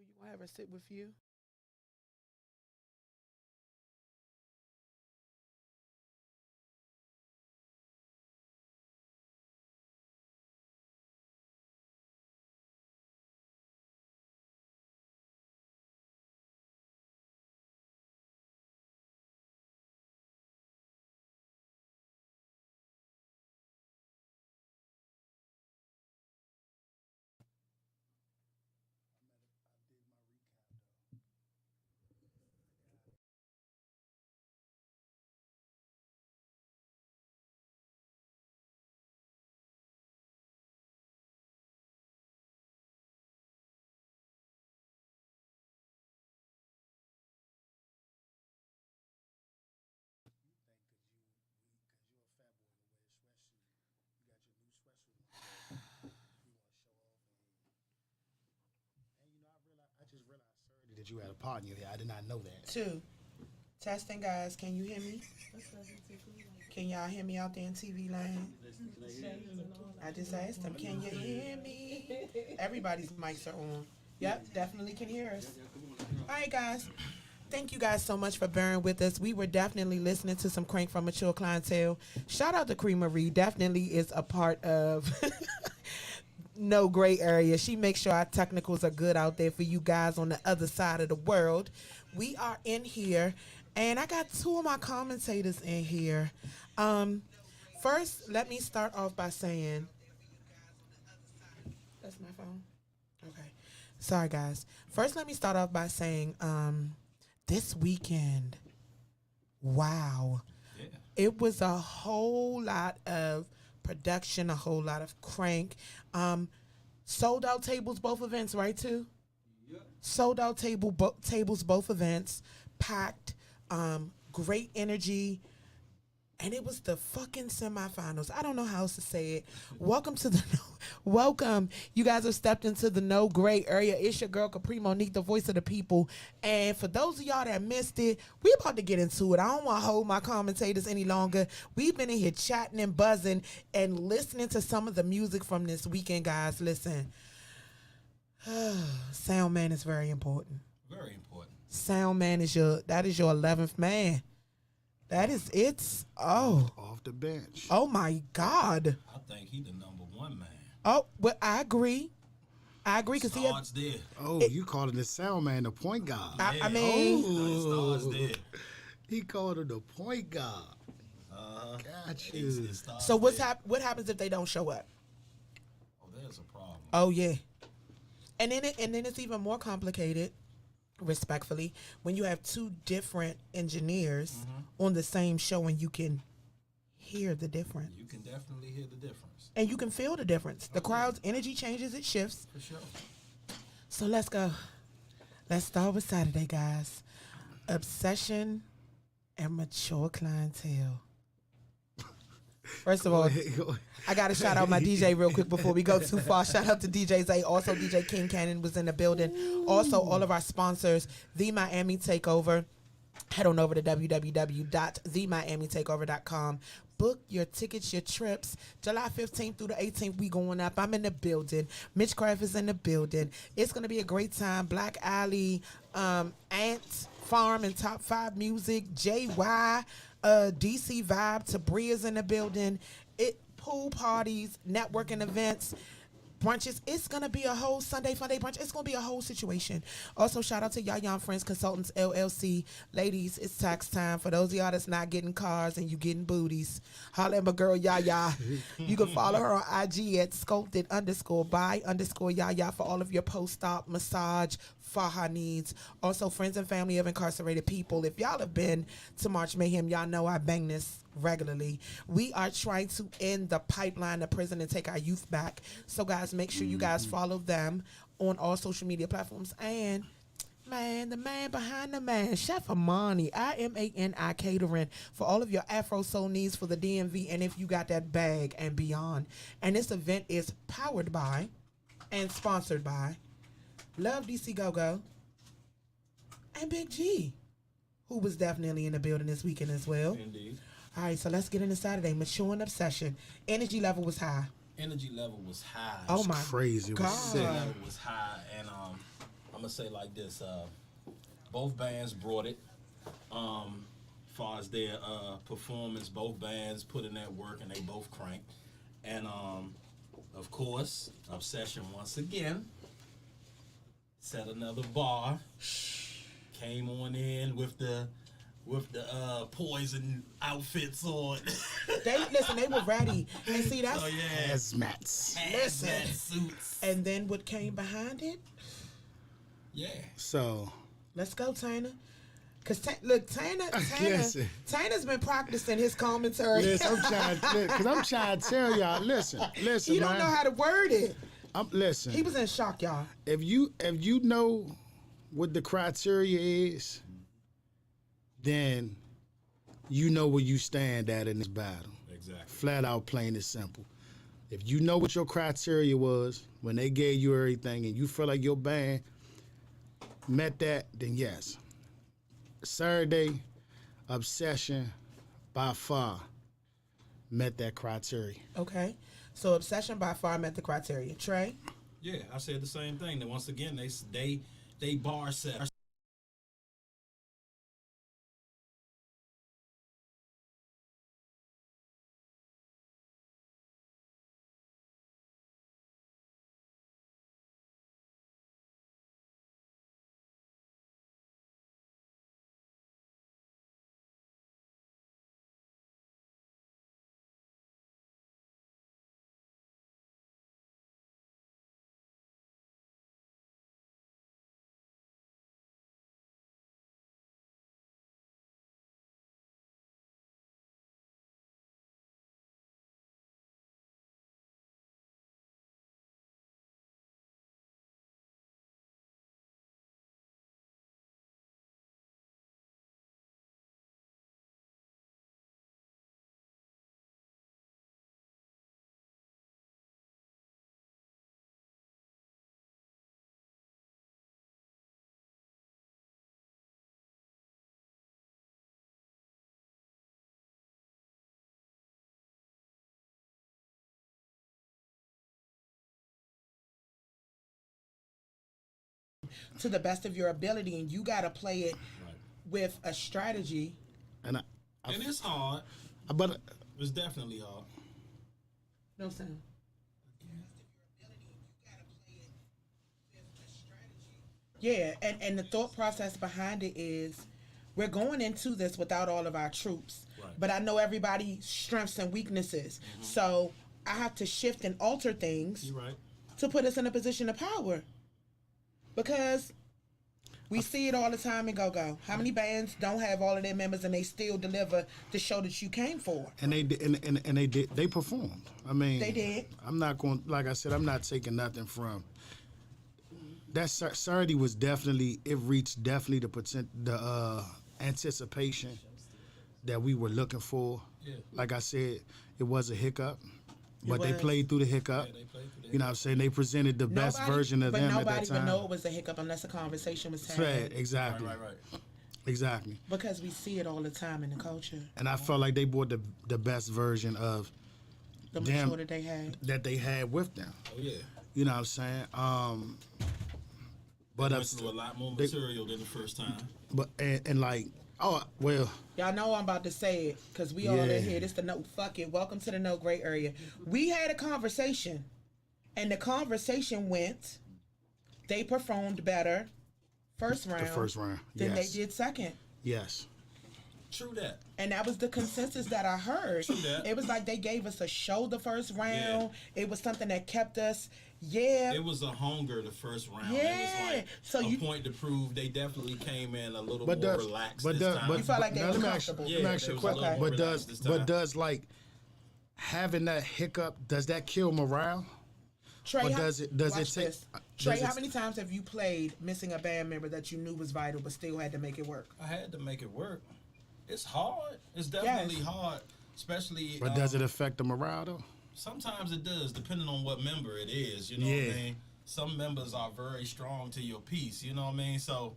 You want to have her sit with you? That you had a partner there. I did not know that. Two. Testing, guys. Can you hear me? Can y'all hear me out there in TV land? I just asked them, can you hear me? Everybody's mics are on. Yep, definitely can hear us. All right, guys. Thank you guys so much for bearing with us. We were definitely listening to some Crank from Mature Clientele. Shout out to Creamery. Definitely is a part of no gray area. She makes sure our technicals are good out there for you guys on the other side of the world. We are in here, and I got two of my commentators in here. First, let me start off by saying, that's my phone. Okay. Sorry, guys. First, let me start off by saying, this weekend, wow. Yeah. It was a whole lot of production, a whole lot of crank. Sold out tables, both events, right, too? Yep. Sold out tables, both events, packed, great energy. And it was the fucking semifinals. I don't know how else to say it. Welcome. You guys have stepped into the no gray area. It's your girl Kapri, Monique, the voice of the people. And for those of y'all that missed it, we about to get into it. I don't want to hold my commentators any longer. We've been in here chatting and buzzing and listening to some of the music from this weekend, guys. Listen, sound man is very important. Very important. Sound man is your 11th man. That is it's Off the bench. oh my God. I think he the number one man. Oh, well, I agree because he had, Starts there. Oh, you calling the sound man the point guard. I mean, It starts there. He called him the point guard. Got you. It starts so there. what happens if they don't show up? Oh, there's a problem. Oh yeah, and then it's even more complicated. Respectfully, when you have two different engineers on the same show and you can hear the difference You can definitely hear the difference. and you can feel the difference. The crowd's energy changes, it shifts. For sure. So let's go. Let's start with Saturday, guys. Obsession and mature clientele. First of all, I got to shout out my DJ real quick before we go too far. Shout out to DJ Zay. Also, DJ King Cannon was in the building. Also, all of our sponsors, The Miami Takeover. Head on over to www.themiamitakeover.com. Book your tickets, your trips. July 15th through the 18th, we going up. I'm in the building. Mitch Craft is in the building. It's going to be a great time. Black Alley, Ant Farm and Top 5 Music, JY, DC Vibe, Tabria's in the building. Pool parties, networking events, brunches. It's going to be a whole Sunday Funday brunch. It's going to be a whole situation. Also, shout out to Yaya Friends Consultants, LLC. Ladies, it's tax time. For those of y'all that's not getting cars and you getting booties, holla at my girl Yaya. You can follow her on IG at sculpted_by_Yaya for all of your post-op massage Faha needs. Also, friends and family of incarcerated people. If y'all have been to March Mayhem, y'all know I bang this regularly. We are trying to end the pipeline of prison and take our youth back. So guys, make sure you guys follow them on all social media platforms. And man, the man behind the man, Chef Amani, IMANI Catering, for all of your Afro Soul needs for the DMV and if you got that bag and beyond. And this event is powered by and sponsored by Love DC Go-Go and Big G, who was definitely in the building this weekend as well. Indeed. All right, so let's get into Saturday. Maturing Obsession. Energy level was high. Energy level was high. Oh my crazy. It was God. sick. Level was high, and I'm gonna say like this. Both bands brought it. Far as their performance, both bands put in that work and they both cranked. And of course, Obsession once again set another bar. Came on in with the poison outfits on. They were ready. And see, that's Hazmats. Hazmat suits. and then what came behind it? Yeah. So Let's go, Tanner. Cause Tanner's been practicing his commentary. listen, I'm trying to tell y'all. Listen, He don't man. know how to word it. Listen. He was in shock, y'all. If you know what the criteria is, then you know where you stand at in this battle. Exactly. Flat out, plain and simple. If you know what your criteria was when they gave you everything and you feel like your band met that, then yes. Saturday, Obsession, by far, met that criteria. Okay. So Obsession by far met the criteria. Trey? Yeah, I said the same thing. That once again, they bar set. To the best of your ability, and you got to play it Right. with a strategy. And And it's hard. but It's definitely hard. No sound. Yeah, and the thought process behind it is we're going into this without all of our troops. Right. But I know everybody's strengths and weaknesses. So I have to shift and alter things You're right. to put us in a position of power. Because we see it all the time in go-go. How many bands don't have all of their members and they still deliver the show that you came for? and they did, and they performed. I mean, They did. I'm not going. Like I said, I'm not taking nothing from. That Saturday was definitely. It reached definitely the anticipation that we were looking for. Yeah. Like I said, it was a hiccup, but they was. played through the hiccup. Yeah, they played through the You know what I'm saying? They presented the best version of but them at nobody that time. would know it was a hiccup unless a conversation was had. Right, exactly. Right. Exactly. Because we see it all the time in the culture. And I felt like they brought the best version of The them mature that they had. with them. Oh yeah. You know what I'm saying? But Went through a lot more material than the first time. and like, oh well, Y'all know I'm about to say it because we all Yeah. in here. This the no fuck it. Welcome to the no gray area. We had a conversation, and the conversation went. They performed better first round. Than yes. they did second. Yes. True that. And that was the consensus that I heard. True that. It was like they gave us a show the first round. It was something that kept us. Yeah. It was a hunger the first round. Yeah. It was like So a you- point to prove they definitely came in a little But more does relaxed but this does time. but You felt like they now were let me ask you- comfortable. let me Yeah, ask you a they was a question. little But more does relaxed this time. like having that hiccup, does that kill morale? Trey, Or how- does it watch take- this. does Trey, it- how many times have you played missing a band member that you knew was vital but still had to make it work? I had to make it work. It's hard. It's definitely hard, especially. But does it affect the morale though? Sometimes it does, depending on what member it is. You know what Yeah. I mean? Some members are very strong to your piece. You know what I mean? So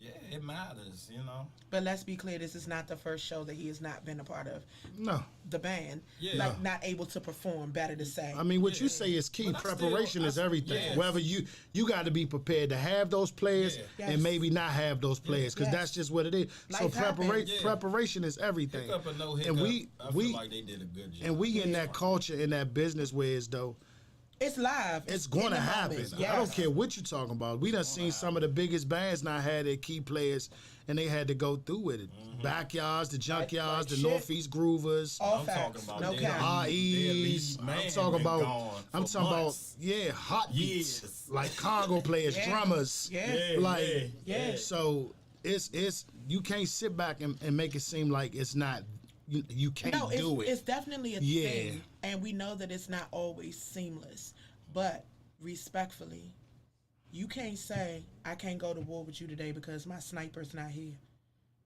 Yeah, it matters, you know. But let's be clear, this is not the first show that he has not been a part of. No. The band, Yeah. like not able to perform. Better to say. I mean, what you say is key. But Preparation is everything. yes. Whether you got to be prepared to have those players Yeah. and Yes. maybe not have those players because Yes. that's just what it is. So Life happens. Yeah. preparation is everything. Hiccup or no hiccup, And we I feel like they did a good job. and we in that culture in that business where it's though. It's live. It's in going to the happen. moment. I don't Yes. care what you're talking about. We done seen some of the biggest bands not had their key players, and they had to go through with it. Backyards, the junkyards, like the shit. Northeast Groovers, All I'm facts. talking about No their cap. REs. lead man I'm talking been about. gone I'm for talking months. about hot beats Years. like Congo players, Yeah. drummers. Yeah. Like Yeah. so, it's you can't sit back and make it seem like it's not. You can't No, do it's it. definitely a Yeah. thing, and we know that it's not always seamless. But respectfully, you can't say I can't go to war with you today because my sniper's not here.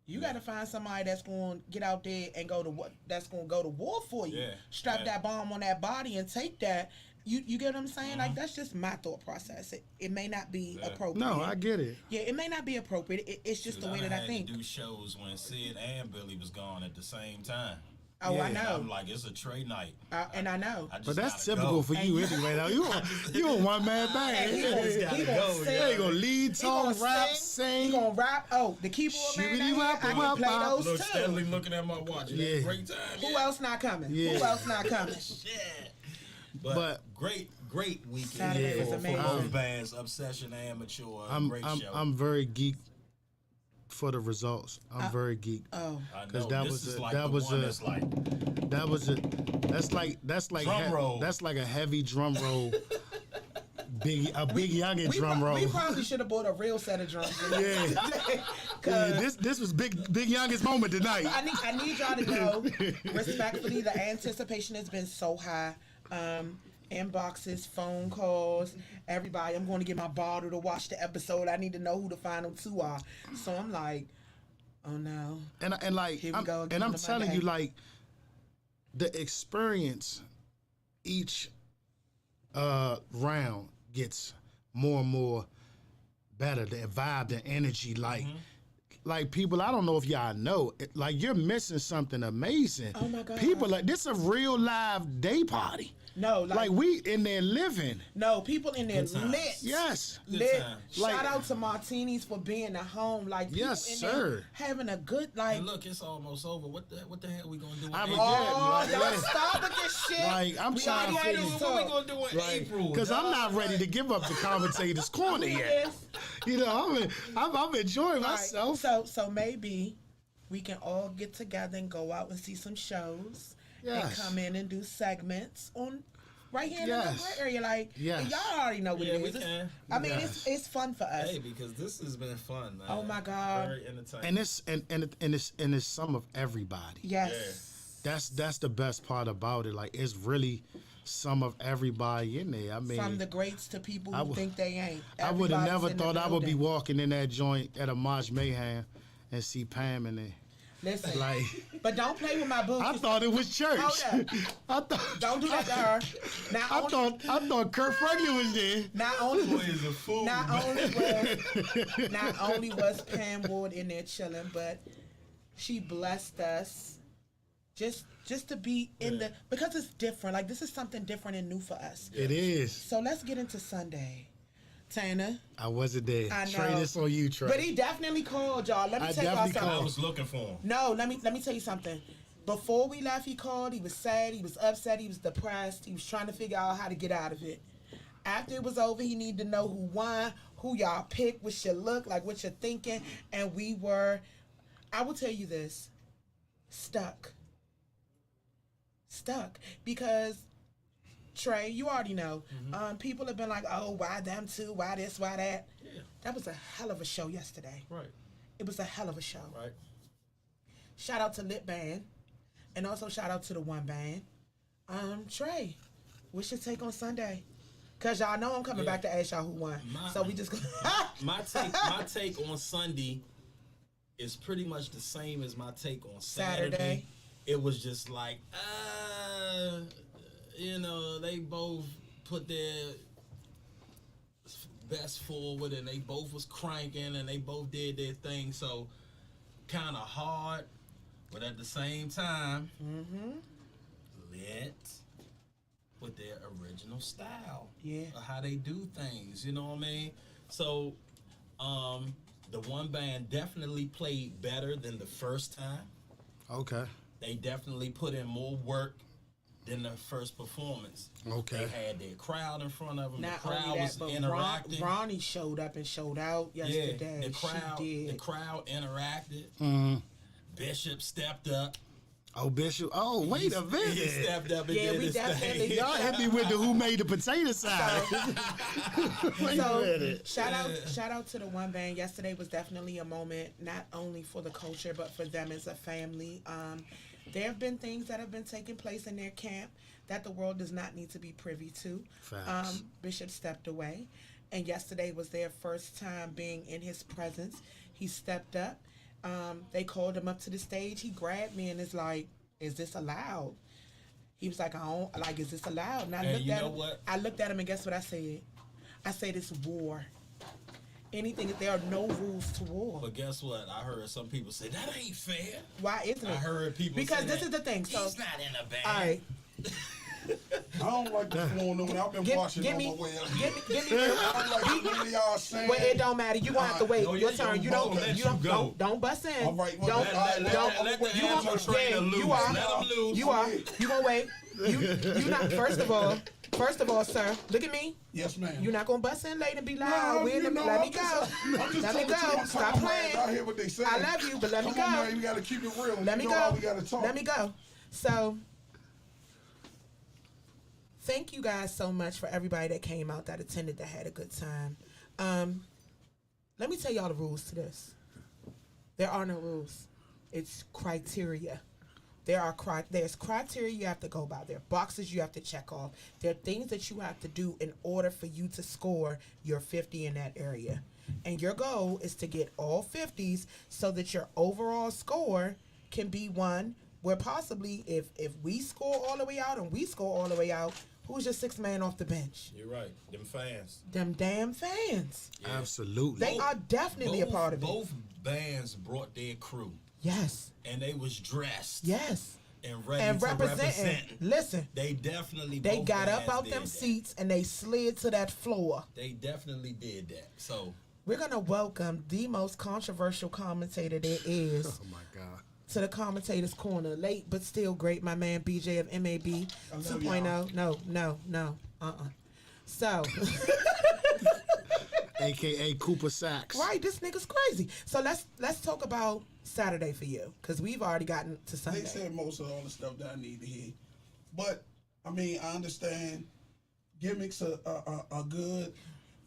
You got to find somebody that's going to get out there and go to what that's going to go to war for you. Yeah. Strap Yeah. that bomb on that body and take that. You get what I'm saying? Like that's just my thought process. It may not be appropriate. No, I get it. Yeah, it may not be appropriate. It's just the way that I had think. to do shows when Sid and Billy was gone at the same time. Oh, I And know. I'm like, it's a Trey night. And I know. I just But that's gotta typical go. for you anyway. Though you a one man band. He You gonna ain't sing. gonna lead, He talk, gonna rap, He sing. gonna rap. Oh, the keyboard man. Shibbity out wap, here, I wap, can play wap. those Look, too. steadily looking at my watch. It Yeah. ain't break time. Who yet. else not coming? Yeah. Who else not coming? Shit. But- But great weekend Saturday was for amazing. both bands, Obsession and Mature. Great show. I'm very geek for the results. I'm very geek. Oh, I 'cause know, that this was is a- like that the was one a- that's like That's like Drum roll. That's like a heavy drum roll. Big youngin drum roll. we probably should have bought a real set of drums. Yeah. Yeah, this was big youngest moment tonight. I need y'all to know, respectfully, the anticipation has been so high. Inboxes, phone calls, everybody. I'm going to get my bottle to watch the episode. I need to know who the final two are. So I'm like, oh no. And like Here we go again and I'm on telling Monday. you, like, the experience each round gets more and more better. The vibe, the energy, like people, I don't know if y'all know, like you're missing something amazing. Oh my God. People like this a real live day party. No, Like we in there living. no, people in there Good times. lit. Yes. Lit. times. Like- Shout out to Martinis for being at home. Like people Yes, in sir. there having a good like. And look, it's almost over. What the hell we gonna do? In I April? was- Oh, Yeah, y'all like- stop with this shit. Like, I'm We trying to already had figure- this What we talk. gonna do in April? Because I'm not dog? ready to give up the commentator's corner yet. Yes. You know, I'm enjoying Right. myself. So maybe we can all get together and go out and see some shows and Yes. come in and do segments on right here in Yes. the Gray area. Like Yes. y'all already know what Yeah, it we is. can. I mean, Yes. it's fun for us. Hey, because this has been fun, man. Oh, my God. Very entertaining. And it's some of everybody. Yes. That's the best part about it. Like it's really some of everybody in there. I mean, From the greats to people I who would- think they ain't. I would have Everybody's never in the thought I would be building. walking in that joint at a March Mayhem and see Pam in there. Listen, Like but don't play with my boo. I thought it was church. Hold I thought Don't do that to her. Not I only, thought Kurt Franklin was there. not only Boy is a fool. not only was Pam Ward in there chilling, but she blessed us just to be in the because it's different. Like this is something different and new for us. It is. So let's get into Sunday. Tana, I wasn't there. I know. Trey, this on you, Trey. but he definitely called y'all. Let me I tell y'all definitely something. I called. was looking for him. No, let me tell you something. Before we left, he called. He was sad. He was upset. He was depressed. He was trying to figure out how to get out of it. After it was over, he needed to know who won, who y'all picked, what your look, like what you're thinking, and we were. I will tell you this, stuck because Trey, you already know. People have been like, "Oh, why them two? Why this? Why that?" Yeah. That was a hell of a show yesterday. Right. It was a hell of a show. Right. Shout out to Lit Band, and also shout out to the One Band. Trey, what's your take on Sunday? Cause y'all know I'm coming Yeah. back to ask y'all who won. So we just My take on Sunday is pretty much the same as my take on Saturday. Saturday. It was just like, they both put their best forward, and they both was cranking, and they both did their thing. So kind of hard, but at the same time, lit with their original style. Yeah. Of how they do things. You know what I mean? So the one band definitely played better than the first time. Okay. They definitely put in more work than the first performance. Okay. They had their crowd in front of them. Not the crowd only that, was but interacting. Ronnie showed up and showed out yesterday. Yeah, She did. the crowd interacted. Mm-hmm. Bishop stepped up. Oh, Bishop. Oh, wait a He minute. stepped up and Yeah, did we his definitely- thing. Y'all hit me with the who made the potato salad. Wait a minute. Shout out to the one band. Yesterday was definitely a moment, not only for the culture, but for them as a family. There have been things that have been taking place in their camp that the world does not need to be privy to. Facts. Bishop stepped away, and yesterday was their first time being in his presence. He stepped up. They called him up to the stage. He grabbed me and is like, "Is this allowed?" He was like, "I don't like. Is this allowed?" And I Hey, looked you at know him. what? I looked at him and guess what I said? I said it's war. Anything. There are no rules to war. But guess what? I heard some people say that ain't fair. Why isn't it? I heard people because say this that. is the thing. So He's not in a band. all right, I don't like the phone when I've been watching give on me, my way up. give me. I don't like what y'all saying. Well, it don't matter. You gonna have to wait No, your you turn. don't You go. don't. Let You don't. you go. Don't bust in. All right, well, Don't. Let the You amateur trainer loose. You are. Let him loose. You are. You gonna wait. You not. First of all, sir. Look at me. Yes, ma'am. You're not gonna bust in late and be loud. No, Wait a you minute. know, Let me I'm go. just Let me talking to go. my Stop comrades. I playing. hear what they say. I love you, but let me Come on, go. man, you gotta keep it real. Let me You know how go. we gotta talk. Let me go. So, thank you guys so much for everybody that came out, that attended, that had a good time. Let me tell y'all the rules to this. There are no rules. It's criteria. There's criteria you have to go by. There are boxes you have to check off. There are things that you have to do in order for you to score your 50 in that area. And your goal is to get all 50s so that your overall score can be one where possibly if we score all the way out and we score all the way out, who's your sixth man off the bench? You're right. Them fans. Them damn fans. Absolutely. They are definitely a part of it. Both bands brought their crew, Yes. and they was dressed. Yes. And ready And to representing. represent. Listen, They definitely. they both got up bands out did them that. seats and they slid to that floor. They definitely did that. So We're going to welcome the most controversial commentator there is Oh, my God. to the commentator's corner. Late but still great, my man BJ of MAB I love 2.0. No. So, A.K.A. Cooper Sacks. right, this nigga's crazy. So let's talk about Saturday for you, because we've already gotten to Sunday. They said most of all the stuff that I need to hear. But, I mean, I understand gimmicks are good,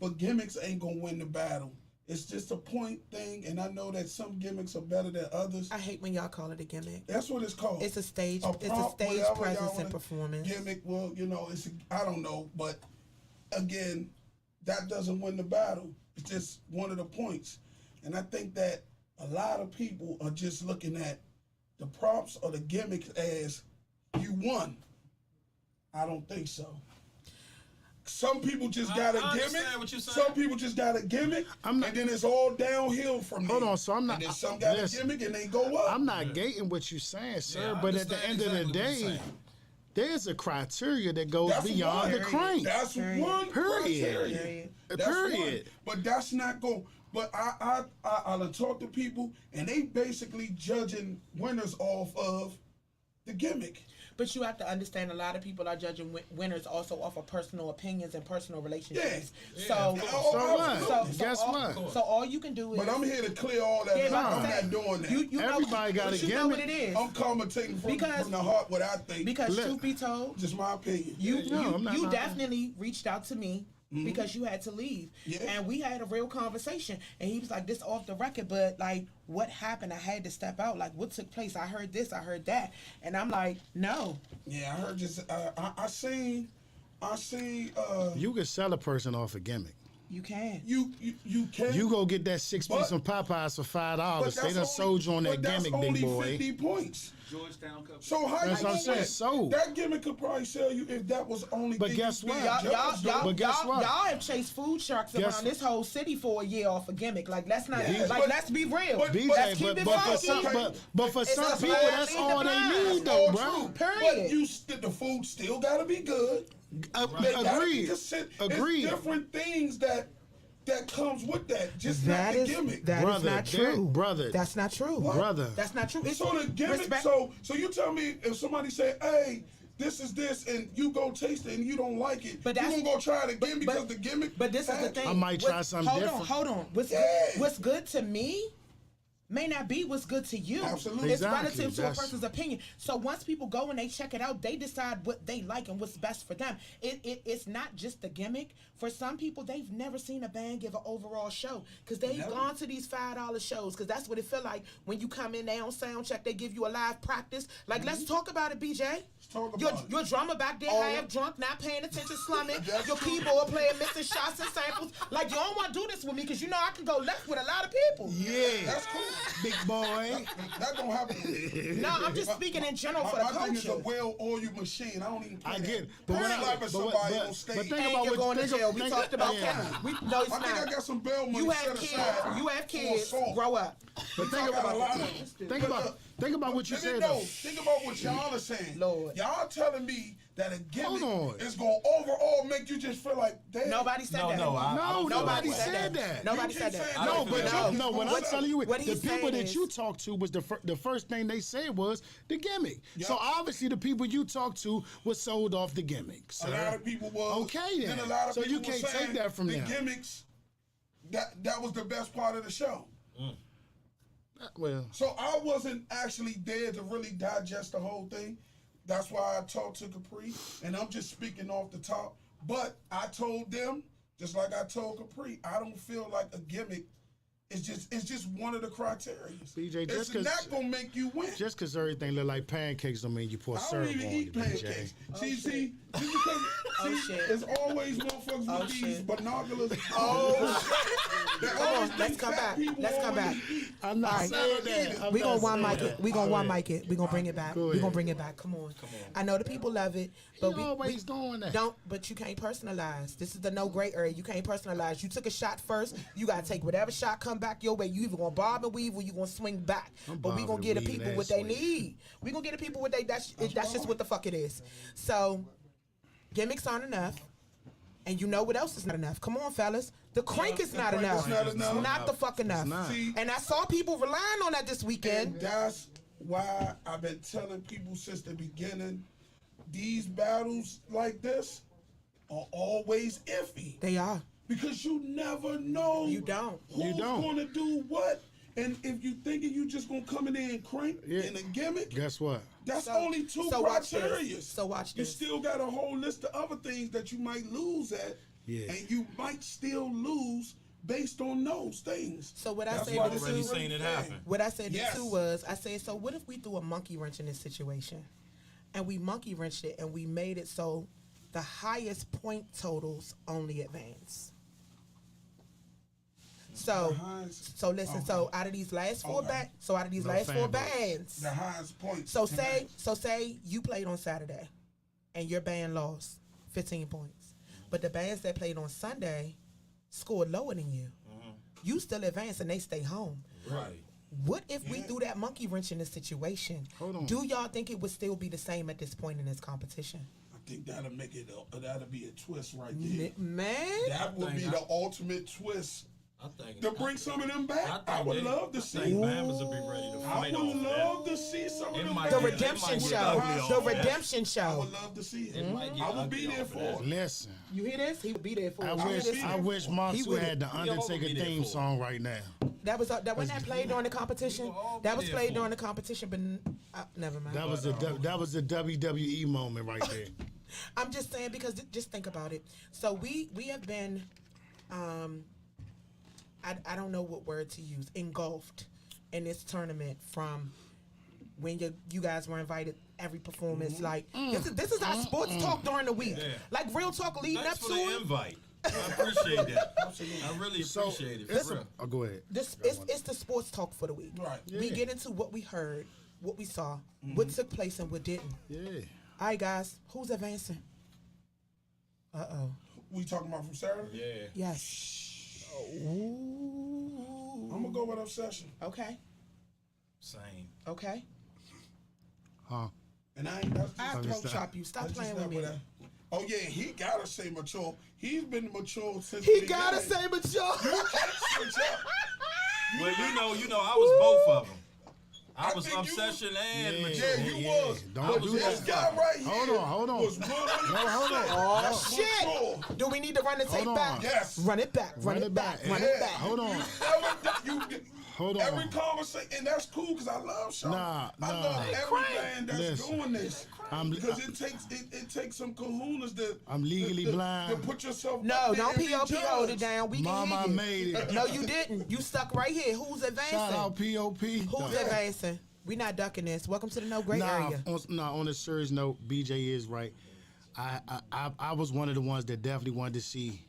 but gimmicks ain't going to win the battle. It's just a point thing, and I know that some gimmicks are better than others. I hate when y'all call it a gimmick. That's what it's called. It's a stage. It's a prompt, stage whatever presence y'all and wanna- performance. Gimmick, well, you know, I don't know, but again, that doesn't win the battle. It's just one of the points. And I think that a lot of people are just looking at the props or the gimmicks as you won. I don't think so. Some people just got a I gimmick. understand what you're saying. Some people just got a gimmick, I'm not- and then it's all downhill from there. Hold on, so I'm not- And then some got listen. a gimmick and they go up. I'm not gating what you're saying, sir, Yeah, I but at the understand end of the exactly what you're day, saying. there's a criteria that goes That's beyond the one. crank. That's Period. one Period. criteria. Period. That's Period. one. But that's not going. But I done talk to people, and they basically judging winners off of the gimmick. But you have to understand, a lot of people are judging winners also off of personal opinions and personal relationships. Yeah. So, Yeah, Oh, So what? absolutely. Guess all, what? So all you can do is. But I'm here to clear all that Yeah, up. but I'm I'm saying, not doing that. You know, Everybody got but a you know what gimmick. it is. I'm commentating Because- from the heart what I think. Because Look. truth be told, just my opinion. you I'm not you knocking. definitely reached out to me because you had to leave, Yeah. and we had a real conversation. And he was like, "This off the record, but like, what happened? I had to step out. Like, what took place? I heard this, I heard that." And I'm like, "No, Yeah, I heard just I seen You can sell a person off a gimmick. You can. You can. You go get that 6 piece of Popeyes for $5. They done sold you on that gimmick, big boy. That's only 50 points. Georgetown Cup. So how That's you what I'm saying, win? sold. That gimmick could probably sell you if that was only. But thing guess you what? did. But guess what? Y'all have chased food sharks Guess- around this whole city for a year off a gimmick. Like let's not, Yeah, like but- let's be real. but- BJ, Let's keep it but for funky. some, but for It's some a people, bad that's thing all to they mind. need, All though, bro. true. Period. But the food still gotta be good. They gotta be Agreed. consistent. Agreed. It's different things that comes with that. Just That not is the gimmick. that is Brother, not that- true, brother. That's not true, Brother. That's not true. It's So the gimmick. respect- So you tell me if somebody say, "Hey, this is this," and you go taste it and you don't like it, But you that's- gonna go try it again but- because the gimmick. But this is the had- thing. I might try something different. Hold on. Yeah. What's good to me may not be what's good to you. Absolutely. It's Exactly. relative to That's- a person's opinion. So once people go and they check it out, they decide what they like and what's best for them. It's not just the gimmick. For some people, they've never seen a band give an overall show because they've gone to these $5 shows because that's what it feel like when you come in there on sound check. They give you a live practice. Like, let's talk about it, BJ. Let's talk your, about it. your drummer back there Oh, half yeah. drunk, not paying attention, slumming. That's Your true. keyboard player missing shots and samples. Like, you don't want to do this with me because you know I can go left with a lot of people. Yeah, That's cool. big boy. That don't happen. No, I'm just speaking in general for the My thing is a culture. well-oiled machine. I don't even. Play I that. get it. But when Like with somebody on stage. think And about you're what going to think jail. of- We think- talked about yeah. Kapri. No, it's I think not. I got some bail money You set have aside. kids. You have for kids. assault. Grow up. But think I got a about lot of them. think about what you Let me said know. though. Think about what y'all are saying. Lord. Y'all telling me that a Hold gimmick on. is going to overall make you just feel like, damn. Nobody said that. No, don't feel nobody that way. said that. Nobody You said keep that. saying No, don't but feel you, that. no. What I'm telling you, what the he's people saying that is- you talked to was the first thing they said was the gimmick. So obviously the people you talked to was sold off the gimmick. A Sir. lot of people was. Okay, then. a lot of So you people can't was saying take that from the them. gimmicks. That was the best part of the show. Well, So I wasn't actually there to really digest the whole thing. That's why I talked to Kapri, and I'm just speaking off the top. But I told them, just like I told Kapri, I don't feel like a gimmick. It's just one of the criteria. BJ, it's just 'cause- not gonna make you win. just because everything look like pancakes don't mean you pour I don't syrup even on eat it, BJ. pancakes. See, just because shit. there's always motherfuckers Oh, with these shit. binoculars. Let's come back. Let's come back. I'm not All saying right. that. We gonna one mic it. We gonna one mic it. We gonna bring it back. Go We ahead. gonna bring it back. Come on. I know the people love it, but You we always doing that. don't. But you can't personalize. This is the no gray area. You can't personalize. You took a shot first. You gotta take whatever shot come back your way. You either gonna bob and weave or you gonna swing back. But we bobbing gonna get the and weaving people what and they swinging. need. We gonna get the people what they. That's just what the fuck it is. So gimmicks aren't enough. And you know what else is not enough? Come on, fellas. The crank is not crank enough. is not It's enough. not the fuck enough. not. See, And I saw people relying on that this weekend. and that's why I've been telling people since the beginning, these battles like this are always iffy. They are. Because you never know You don't. who's You don't. gonna do what. And if you thinking you just gonna come in there and crank Yeah. in a gimmick, Guess what? that's So- only two so watch this. criteria. So watch You this. still got a whole list of other things that you might lose at. Yeah. And you might still lose based on those things. So what I That's said why to this already is seen it fair. happen. What I said Yes. too was, I said, so what if we threw a monkey wrench in this situation? And we monkey wrenched it and we made it so the highest point totals only advance. So, The highest- so listen. So out of these last four Okay. No last four fan votes. bands. The highest point. So say you played on Saturday, and your band lost 15 points, but the bands that played on Sunday scored lower than you. You still advance and they stay home. Right. What if we threw that monkey wrench in this situation? Hold on. Do y'all think it would still be the same at this point in this competition? I think that'll make it. That'll be a twist right there. Man, That would be the ultimate twist I think to bring some of them back. I think would they- love to I see. think Bama's will be ready to I fight would off love that. to see some of It them might back. the get- redemption it might get show. ugly The off that. redemption I show. would love to see it. It might get I would ugly be there off for that. it. Listen, You hear this? He would be there for I us. You hear wish this? I wish Monsu with had it. the Undertaker be there theme for it. song right now. That was that when that played during the competition. all be That was there played for during it. the competition, but never mind. That was a WWE moment right there. I'm just saying because just think about it. So we have been, I don't know what word to use, engulfed in this tournament from when you guys were invited every performance. Like this is our sports talk during the week. Yeah. Like real talk leading Thanks up for to the it. invite. I appreciate that. I really appreciate it. For real. Oh, go ahead. It's the sports talk for the week. Right. We Yeah. get into what we heard, what we saw, what took place, and what didn't. Yeah. All right, guys, who's advancing? We talking about from Saturday? Yeah. Yes. Ooh. I'm gonna go with Obsession. Okay. Same. Okay. Huh? And I ain't. That's I just, throat chop you. Stop that's just playing with not me. what I. Oh yeah, he gotta say mature. He's been mature since. He the gotta beginning. say mature. Switch up. Well, you know, I was both of them. I was think you obsession and Yeah. mature. Yeah, you was. Don't But do this that. guy right here. Hold on. Was willing. No, hold on. Oh shit! Mature. Do we need to run the tape Hold back? on. Yes. Run it back. Run it back. Run it Yeah. back. Hold on. Hold on. Every conversation, and that's cool because I love Sean. Nah, I nah. love every band that's Listen. doing this I'm- because it takes some kahunas to. I'm legally blind. To put yourself. No, up there don't and be POP hold it judged. down. We Mama, I can hear made you. it. No, you didn't. You stuck right here. Who's advancing? Shout out POP. Who's advancing? We not ducking this. Welcome to the no gray Nah, area. on a serious note, BJ is right. I was one of the ones that definitely wanted to see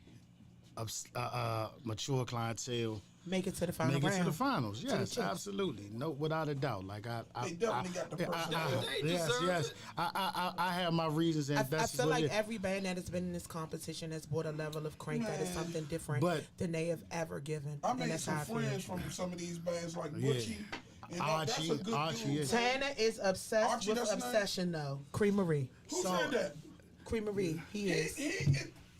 mature clientele Make it to the final make it round. to the finals. the Yes, chips. absolutely. No, without a doubt. Like They definitely got the personality. They yes, deserve yes. it. I have my reasons, and I that's feel what like it is. every band that has been in this competition has brought a level of crank that is Man. something different But- than they have ever given. I and made that's some how I feel. friends from some of these bands like Yeah. Butchie. And that's a good Archie, dude. yeah. Tanner is obsessed Archie, with that's his name? obsession, though. Creamery. Who So- said that? Creamery. He is.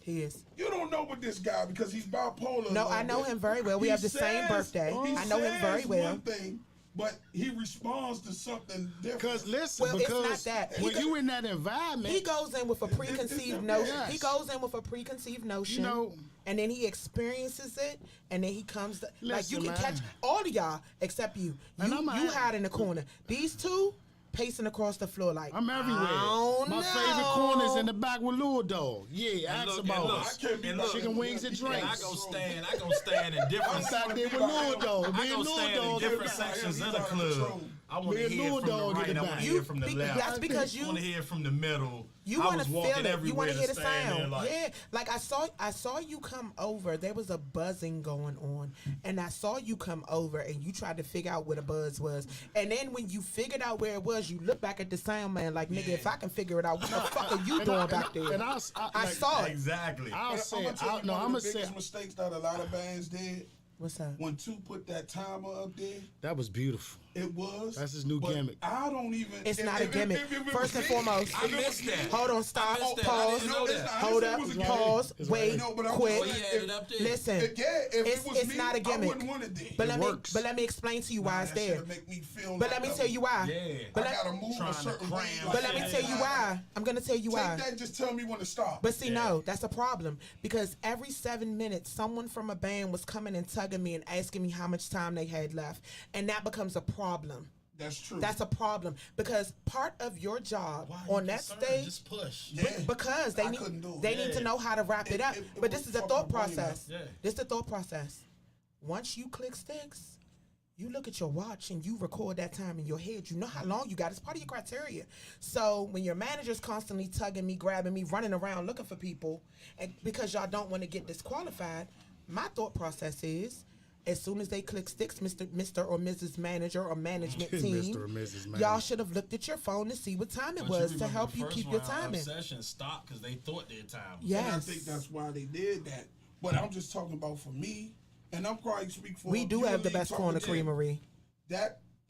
He is. You don't know with this guy because he's bipolar. a No, little I know bit. him very well. We He have the same says- birthday. he I know him very says well. One thing, but he responds to something different. Because listen, Well, it's because not that. when you in that environment, He goes in with a preconceived notion. Yes. He goes in with a preconceived notion. You know- and then he experiences it, and then he comes to, like you Listen, can man. catch all of y'all except you. And You I'm hide in the corner. These two pacing across the floor like I'm everywhere. I don't My know. favorite corner's in the back with Lil Dog. Yeah, And ask look, about and look, us. I can't be and like look, Chicken wings and and I drinks. go stand in different I'm back there with Lil Dog. I Me go and Lil stand in Dog different in the back. sections of He's the out of club. control. I want Me to and hear Lil from the Dog in right. the I want back. to You- hear from the be- left. that's because I want to hear from the middle. You I want was to feel walking it. You everywhere want to hear the stand there sound. like, Yeah, like I saw you come over. There was a buzzing going on, and I saw you come over, and you tried to figure out where the buzz was. And then when you figured out where it was, you look back at the sound man like, nigga, if I can figure it out, what the fuck are you doing back there? And I like, saw it. Exactly. I'll I'm say, gonna tell you no, one I'm of gonna the say biggest mistakes that a lot of bands did What's that? when Two put that timer up there. that was beautiful. It was. That's his new but gimmick. I don't even. It's if- not a if- gimmick. if it First was and me, foremost. I missed that. Hold on, stop, I missed that. I pause, didn't know that. hold I up, said it was a pause, gimmick. wait, No, but I'm quit. just Oh, saying, yeah, it up there. Listen, If it was it's me, not a I gimmick. wouldn't want it there. But It works. let me explain to you why it's That there. shit'll make me feel But like let me I'm- tell you why. Yeah. But I let, gotta move Trying a to certain way. cram like but let me that. tell you why. I'm gonna tell you why. Take that. Just tell me when to stop. But see, no, that's a problem because every 7 minutes, someone from a band was coming and tugging me and asking me how much time they had left, and that becomes a problem. That's true. That's a problem because part of your job Why you on that concerned? stage, Just push. Yeah. because I couldn't do it. they need to Yeah. know how to wrap it up. It But would this is a fuck thought my brain up. process. Yeah. This is the thought process. Once you click sticks, you look at your watch and you record that time in your head. You know how long you got. It's part of your criteria. So when your manager's constantly tugging me, grabbing me, running around looking for people, and because y'all don't want to get disqualified, my thought process is, as soon as they click sticks, Mr. or Mrs. Manager or management team, Mr. or Mrs. y'all Manager. should have looked at your phone to see what time it But was you to remember help the you first keep your round timing. Obsession stopped because they thought their time was Yes. And I think that's why they did that. But I'm just talking about for me, and I'm probably speak for We do you have the and Lee best talking corner again. creamery.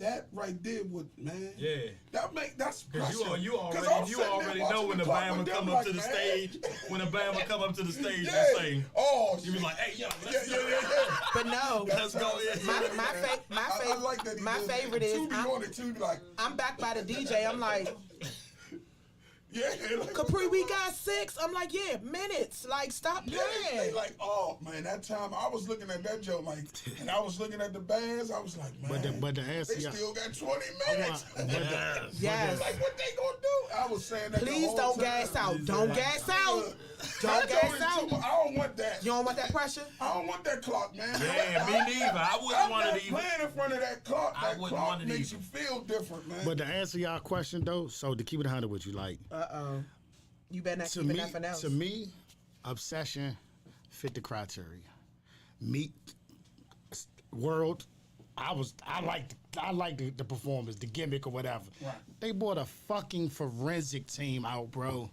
That right there would, man. Yeah. That's Because pressure. you 'Cause already I'm sitting there know watching when the clock band with would them come up like, to the man. stage. When the band would come up to the stage Yeah. and say, Oh, you be shit. like, hey, yo, Yeah, let's yeah. But no, Let's go. Yeah. I like that he my did that. favorite is Two be on it, two be like, I'm back by the DJ. I'm like, yeah. Like, Capri, we got 6. I'm like, yeah, minutes. Like, stop yeah, playing. they like, oh man, that time I was looking at that joke like, and I was looking at the bands. I was like, man, But the answer, they still got 20 minutes. Yes. Like, what they gonna do? I was saying that. the Please whole don't time. gas out. Don't gas out. That Don't joke gas is out. too much. I don't want that. You don't want that pressure? I don't want that clock, man. Yeah, me neither. I wouldn't I'm want not it either. playing in front of that clock. I That wouldn't clock want it makes either. you feel different, man. But to answer y'all question though, so to keep it 100 with you, like Uh-oh. You better not to keep me, nothing else. to me, obsession fit the criteria. Meet World. I liked the performance, the gimmick or whatever. Right. They brought a fucking forensic team out, bro.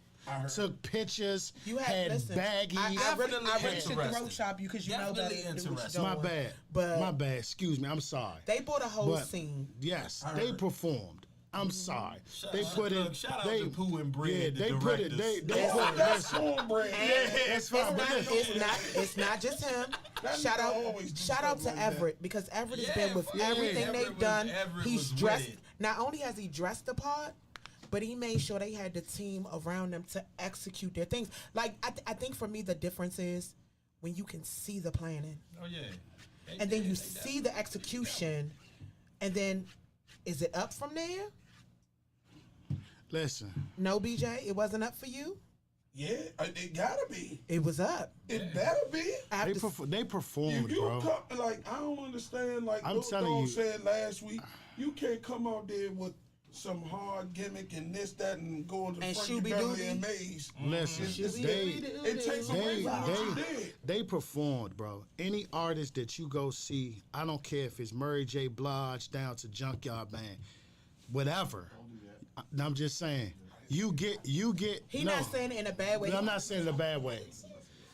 Took pictures, You had listen, baggies. I really Definitely should interesting. throat shop you because you know Definitely that interesting. My bad. But My bad. Excuse me. I'm sorry. they bought a whole But, scene. Yes, they performed. I'm sorry. They put in. Shout out they, to Pooh and Bread, Yeah, the they put it. directors. They put it. Listen. Cornbread. It's fine. But listen. It's not just him. That Shout nigga out, always do shout out to something like that. Everett because Everett has Yeah, been with yeah, everything Everett they've was- done. Everett He's was with dressed. it. Not only has he dressed the part, but he made sure they had the team around them to execute their things. Like I think for me the difference is when you can see the planning Oh yeah. and then you see the execution, and then is it up from there? Listen. No, BJ, it wasn't up for you. Yeah, it gotta be. It was up. It better be. After They performed, You bro. come, like, I don't understand. Like I'm Lil telling Dog you. said last week, you can't come out there with some hard gimmick and this, that, and go into And Frankie Shooby Beverly Dooby. and Maze. Listen. It takes away from what you did. They performed, bro. Any artist that you go see, I don't care if it's Murray J. Blige down to Junkyard Band, whatever. I'm just saying, you get. He no. not saying it in a bad way. I'm not saying it in a bad way.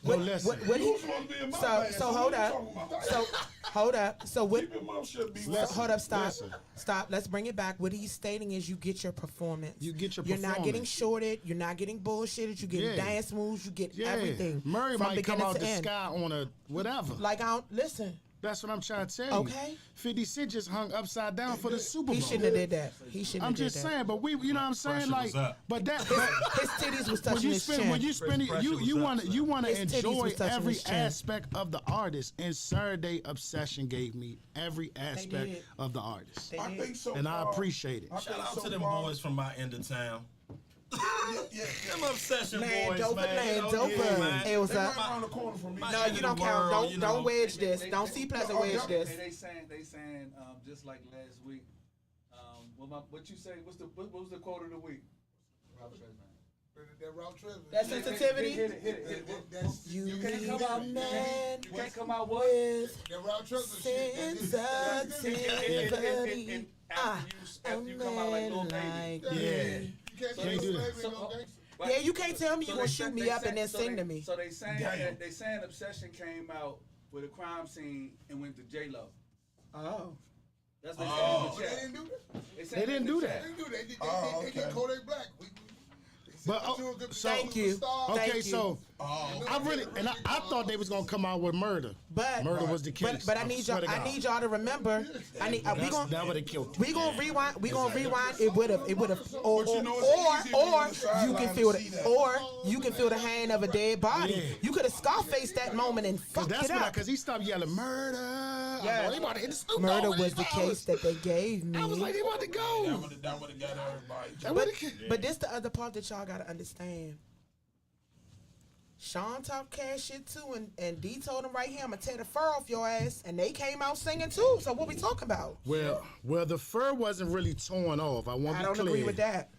But listen. What he, You supposed to be in my so band, so what hold you up. talking about? So hold up. So what? Keep your mouth shut, be So right. hold up. Stop. Listen. Stop. Let's bring it back. What he's stating is you get your performance. You get your You're not getting performance. shorted. You're not getting bullshitted. You get Yeah. dance moves. You get Yeah. everything. Murray from might come beginning out to the end. sky on a whatever. Like I don't listen. That's what I'm trying to tell you. Okay. 50 Cent just hung upside down for the Super Bowl. He shouldn't have did that. He shouldn't I'm have did just that. saying, but we, you know what I'm saying, Pressure like, was up. but that. His titties was touching his chin. When you spend it, Pressure you was want up, to you want to His titties enjoy was touching every his chin. aspect of the artist, and Saturday Obsession gave me every aspect did. of the artist, They I did. think so and I far- appreciate it. I Shout think out so to them far- boys from my end of town. Yeah. Them Obsession Man, boys, doper, man. man, You know, doper. yeah, man. It was They up. right around the corner from me. My No, end you of don't the count. world, Don't you know. don't wedge this. Don't see Pleasant wedge this. Hey, they saying just like last week. What you say? What was the quote of the week? That Ralph Tresvant. That sensitivity. Hit it. That's You can't need come a out- man You can't come out what? with that Ralph Tresvant shit. sensitivity. And after you come out like Lil Baby. Like Yeah. me. You can't Can't do that. slavery, no gangster. Yeah, you can't tell me you So gonna they shoot say- me they up say- and then so sing they- to me. So they saying Damn. they saying Obsession came out with a crime scene and went to J-Lo. Oh. That's what Oh, they they said in didn't the do that. chat. They said didn't in the do chat. that. They didn't do that. They Oh, get okay. Kodak Black. But, Thank you. Okay, Thank so I really and I thought they was gonna come out with murder. But Murder was the case. But I need y'all. swear to I God. need y'all to remember. I need. We That gonna. would have killed. We gonna rewind. We gonna rewind. It would have. It would have. Or But you know, it's easy when you're on the you sideline can to feel see the. that. Or you can feel the hand of a dead body. Yeah. You could have Scarface that moment and Cause fucked that's it what up. because he stopped yelling murder. Yeah. They about to hit the Snoop Murder Dogg was the $100. case that they gave me. I was like, they about to That go. would have got everybody. That would've- But this the other part that y'all gotta understand. Sean talked cash shit too, and D told him right here, I'm gonna tear the fur off your ass, and they came out singing too. So what we talking about? Well, the fur wasn't really torn off. I want I to don't be clear. agree with that.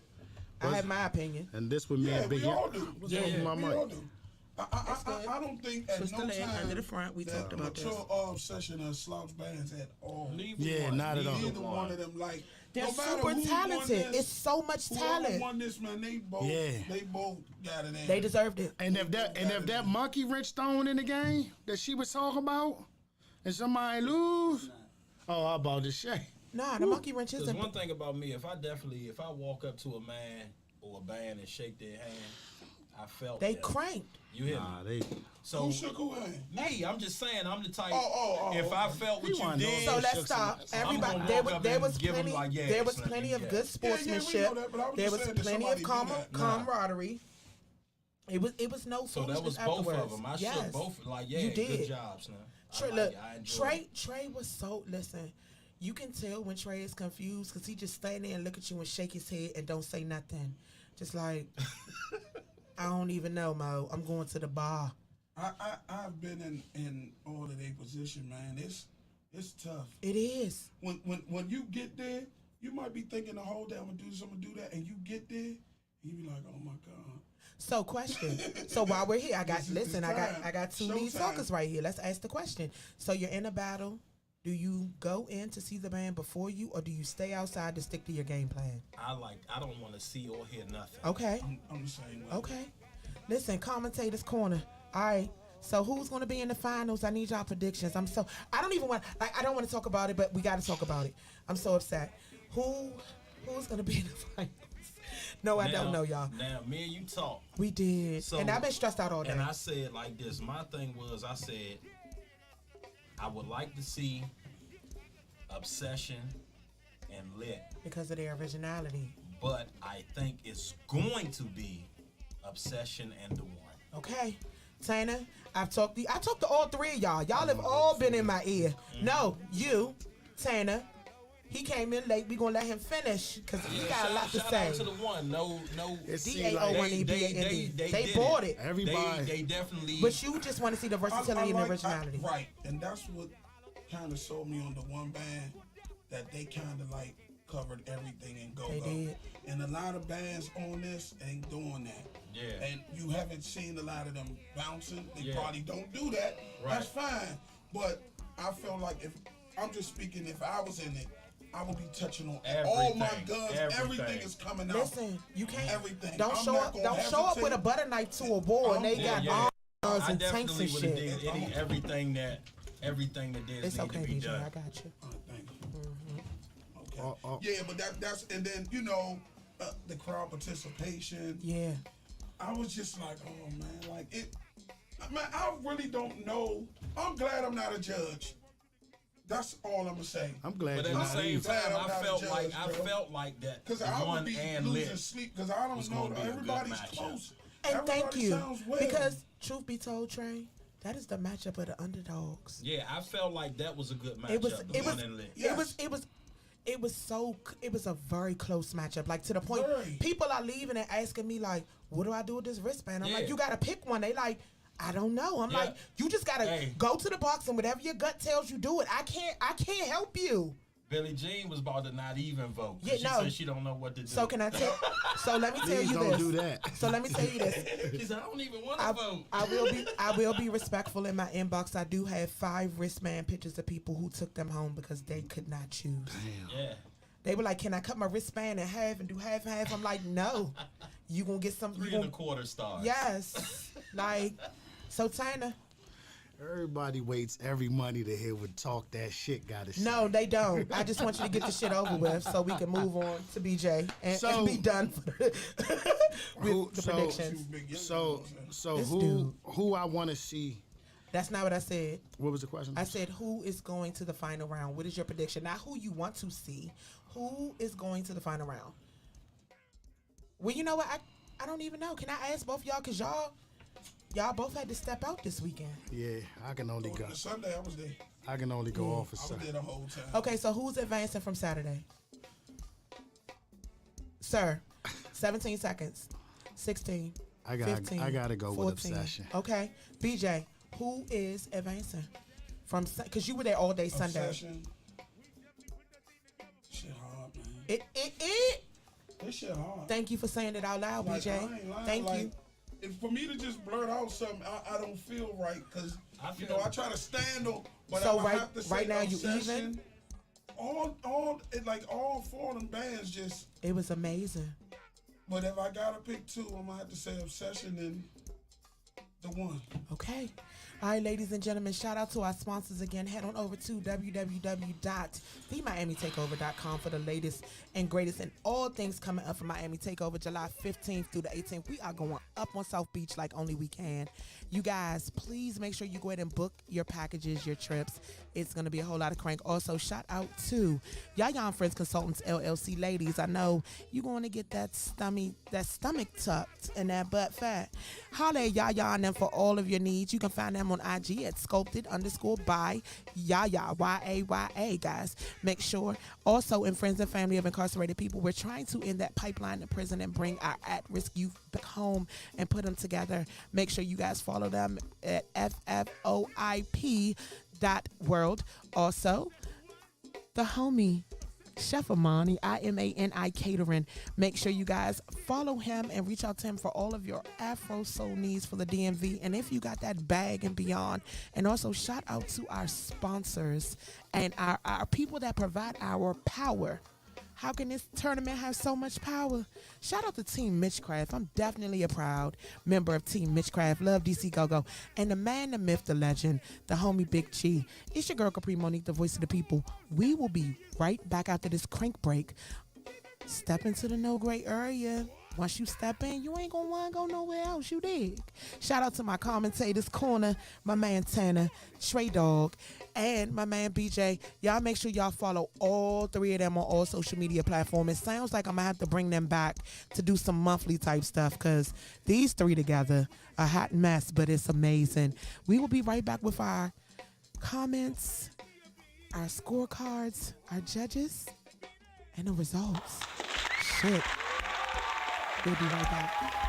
I Was- have my opinion. And this with me Yeah, and Big we all do. What's wrong with my We mic? all do. I don't think at Twist no the leg time under the front. We that talked about this. mature Obsession or slouch bands at all. Yeah, not at all. Neither one of them like. They're no matter super who won talented. this, It's so much whoever talent. won this, man, they both got it in. They deserved it. And if that monkey wrench thrown in the game that she was talking about, and somebody lose, oh, I'm about to say. Nah, the monkey wrench There's isn't. one thing about me. If I walk up to a man or a band and shake their hand, I felt They that. cranked. You hear Nah, me? they. So Who shook who hand? me, I'm just saying, I'm the type. Oh, if I felt what You you wanna know did, So let's shook stop. some- Everybody, gonna there walk up there and was give 'em plenty. like, yeah, There was son, plenty of yeah. good sportsmanship. know that, but I was There just was saying that plenty of somebody do that. camaraderie. It was no so that foolishness was both afterwards. of them. I yes. shook both. Like, yeah, You did. good jobs, man. Trey, I look, like it. I enjoyed it. Trey was so listen. You can tell when Trey is confused because he just stand there and look at you and shake his head and don't say nothing. Just like I don't even know, Mo. I'm going to the bar. I've been in all of their position, man. It's tough. It is. When you get there, you might be thinking the whole day I'm gonna do this, I'm gonna do that, and you get there, and you be like, oh my god. So question. So while we're here, I got This is listen. the time. I got two Showtime. lead talkers right here. Let's ask the question. So you're in a battle. Do you go in to see the band before you, or do you stay outside to stick to your game plan? I don't want to see or hear nothing. Okay. I'm the same way. Okay. Listen, commentators corner. All right. So who's going to be in the finals? I need y'all predictions. I don't even want, like, I don't want to talk about it, but we got to talk about it. I'm so upset. Who's going to be in the finals? No, I don't know, y'all. Now, me and you talked. We did. So, and I've been stressed out all day. And I said like this. My thing was, I said, I would like to see Obsession and Lit, because of their originality. but I think it's going to be Obsession and The One. Okay. Tana, I talked to all three of y'all. Y'all have all been in my ear. Mm-hmm. No, you, Tana. He came in late. We gonna let him finish because he got a lot to Shout say. out to The One. No. It seemed D-A-O-1-E, like B-A-N-D. they They did bought it. everybody. They definitely. But you just want to see the versatility and the originality. Right, and that's what kind of sold me on the one band, that they kind of like covered everything in go-go. They did. And a lot of bands on this ain't doing that. Yeah. And you haven't seen a lot of them bouncing. They Yeah. probably don't do that. Right. That's fine. But I feel like, if I'm just speaking, if I was in it, I would be touching on all my Everything. guns. Everything is coming out. Listen, you can't. Everything. Don't I'm show not up. gonna Don't show up with a hesitate. butter knife to a war and they Yeah, got yeah. arms I and tanks definitely and would have shit. did everything that there's It's need okay, to be DJ. done. I got you. Thank you. Okay. Oh. Yeah, but that's and then the crowd participation. Yeah. I was just like, oh man, like it. Man, I really don't know. I'm glad I'm not a judge. That's all I'm gonna say. I'm glad But you're at the not same either. time, I'm I not a felt judge, like I bro. felt like that Because The I One would be and losing Lit. sleep because I was don't know. gonna be a good Everybody's matchup. close. And thank Everybody you. sounds well. Because truth be told, Trey, that is the matchup of the underdogs. Yeah, I felt like that was a good matchup. It was The it was One and Lit. Yes. it was a very close matchup. Like, to the point Very. people are leaving and asking me like, what do I do with this wristband? I'm Yeah. like, you gotta pick one. They like, I don't know. I'm Yeah. like, you just gotta Hey. go to the box and whatever your gut tells you, do it. I can't help you. Billie Jean was about to not even vote. Yeah, She no. said she don't know what to do. So can I tell? So let me tell Please you don't this. do that. So let me tell you this. She said, I don't even want to vote. I will be respectful in my inbox. I do have 5 wristband pictures of people who took them home because they could not choose. Yeah. They were like, "Can I cut my wristband in half and do half and half?" I'm like, "No, you gonna get some." 3.25 stars. Yes, like, so Tina. Everybody waits every Monday to hear what talk that shit gotta say. No, they don't. I just want you to get the shit over with so we can move on to BJ and be done with the predictions. So This dude. who I want to see? That's not what I said. What was the question? I said, who is going to the final round? What is your prediction? Not who you want to see. Who is going to the final round? Well, you know what? I don't even know. Can I ask both y'all? Because y'all both had to step out this weekend. Yeah, I can only go. Sunday I was there. I can only go off a I was Sunday. there the whole time. Okay, so who's advancing from Saturday? Sir, 17 seconds. 16. I 15, gotta go 14. with Obsession. Okay. BJ, who is advancing from? Because you were there all day Sunday. Obsession. Shit hard, man. It. This shit hard. Thank you for saying it out loud, Like, BJ. I ain't lying. Thank Like, you. If for me to just blurt out something, I don't feel right because I try to stand on. But So I have to say right now you Obsession, even? all 4 of them bands just. It was amazing. But if I gotta pick 2, I'm gonna have to say Obsession and The One. Okay. All right, ladies and gentlemen, shout out to our sponsors again. Head on over to www.themiamitakeover.com for the latest and greatest in all things coming up for Miami Takeover, July 15th through the 18th. We are going up on South Beach like only we can. You guys, please make sure you go ahead and book your packages, your trips. It's going to be a whole lot of crank. Also, shout out to Yaya and Friends Consultants, LLC. Ladies, I know you're going to get that stomach tucked and that butt fat. Holla at Yaya and them for all of your needs. You can find them on IG at sculpted_by Yaya, YAYA, guys. Make sure. Also, in Friends and Family of Incarcerated People, we're trying to end that pipeline to prison and bring our at-risk youth back home and put them together. Make sure you guys follow them at FFOIP.world. Also, the homie Chef Amani, IMANI Catering. Make sure you guys follow him and reach out to him for all of your Afro soul needs for the DMV. And if you got that bag and beyond. And also shout out to our sponsors and our people that provide our power. How can this tournament have so much power? Shout out to Team Mitchcraft. I'm definitely a proud member of Team Mitchcraft. Love DC Go-Go. And the man, the myth, the legend, the homie Big Chi. It's your girl Kapri, Monique, the voice of the people. We will be right back after this crank break. Step into the no gray area. Once you step in, you ain't gonna want to go nowhere else, you dig? Shout out to my commentators, Corner, my man Tanner, Trey Dog, and my man BJ. Y'all make sure y'all follow all three of them on all social media platforms. It sounds like I'm gonna have to bring them back to do some monthly type stuff because these three together, a hot mess, but it's amazing. We will be right back with our comments, our scorecards, our judges, and the results. Shit. We'll be right back.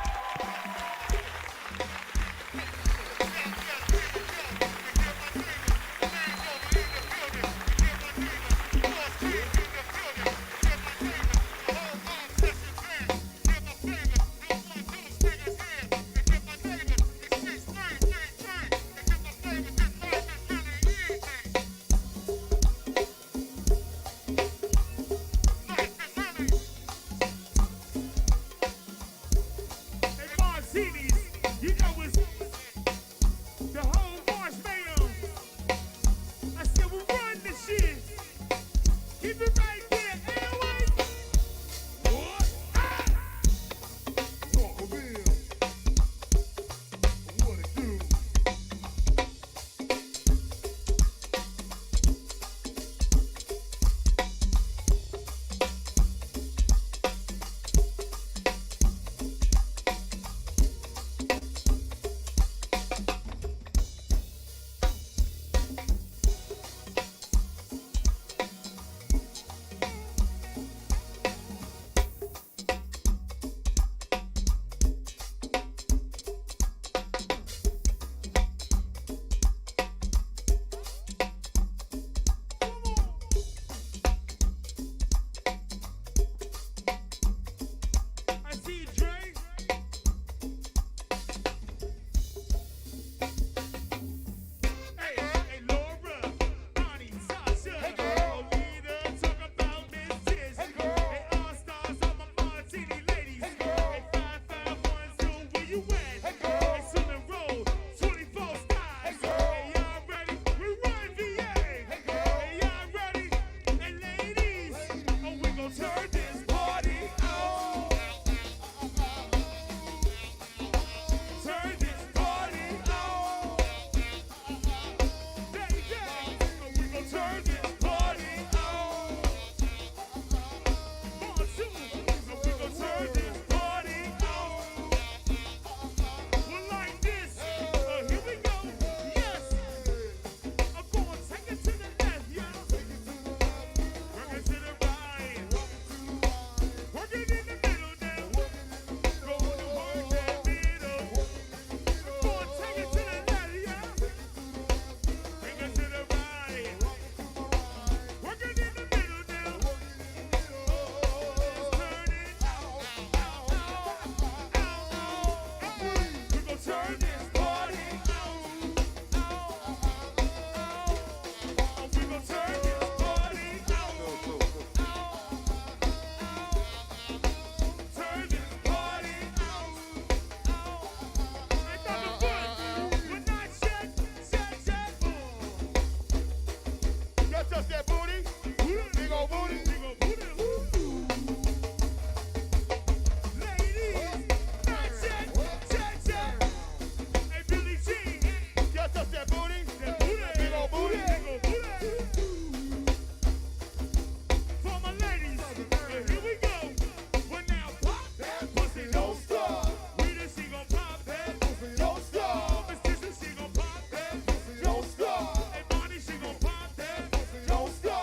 Don't stop.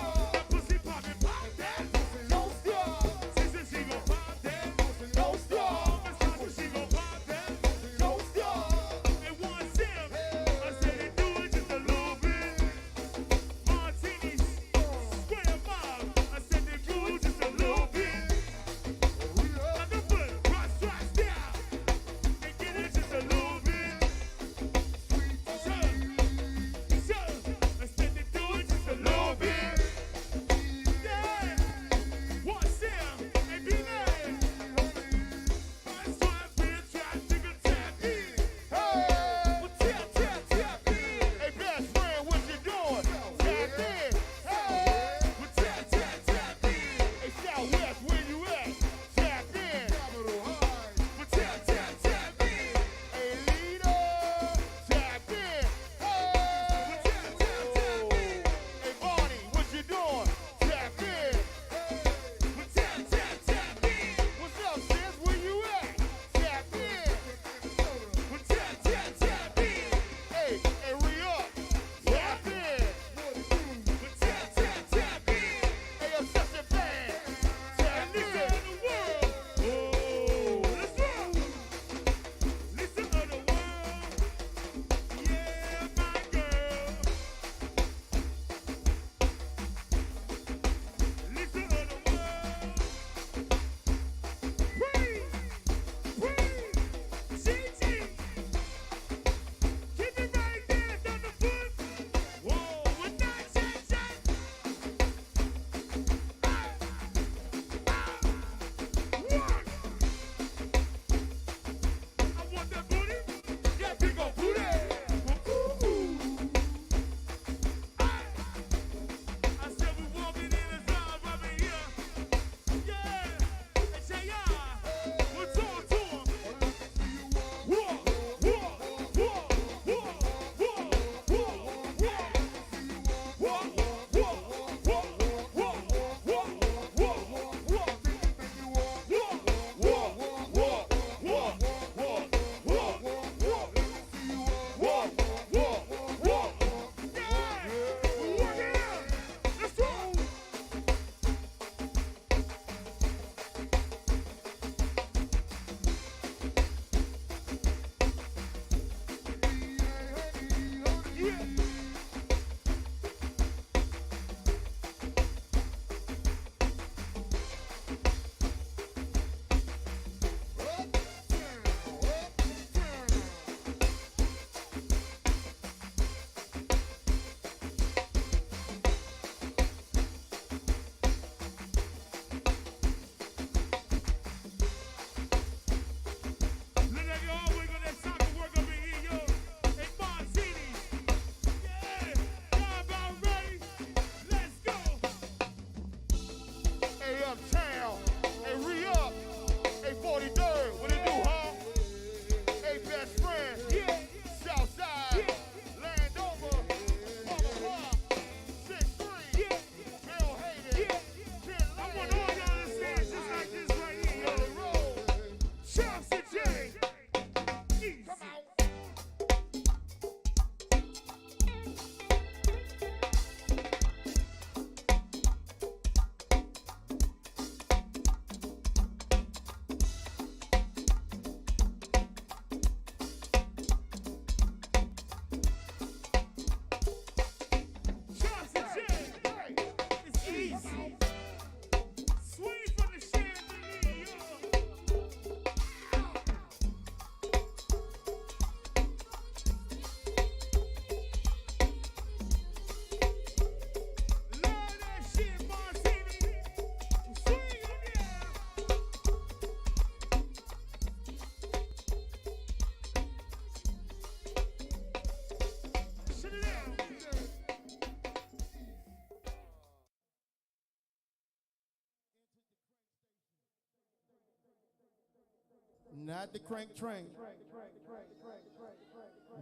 Not the crank train.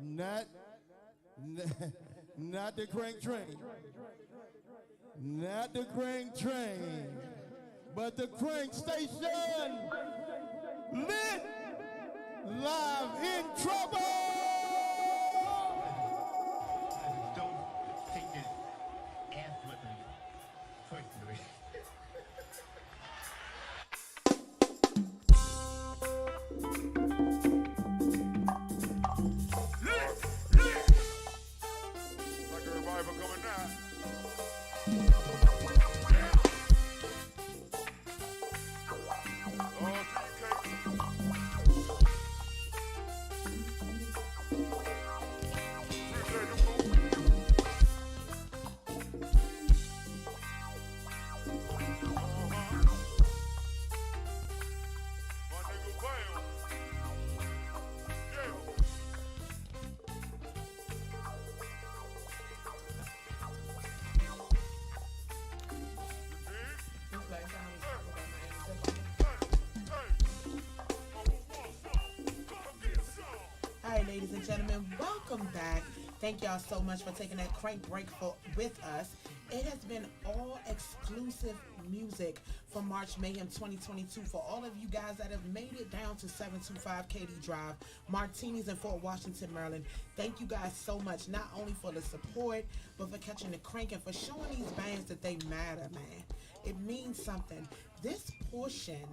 Not the crank train. Not the crank train. But the crank station. Lit. Live in trouble. Don't take it absolutely personally. Like a revival coming now. All right, ladies and gentlemen, welcome back. Thank y'all so much for taking that crank break with us. It has been all exclusive music for March Mayhem 2022. For all of you guys that have made it down to 725 KD Drive, Martinis in Fort Washington, Maryland, thank you guys so much, not only for the support, but for catching the crank and for showing these bands that they matter, man. It means something. This portion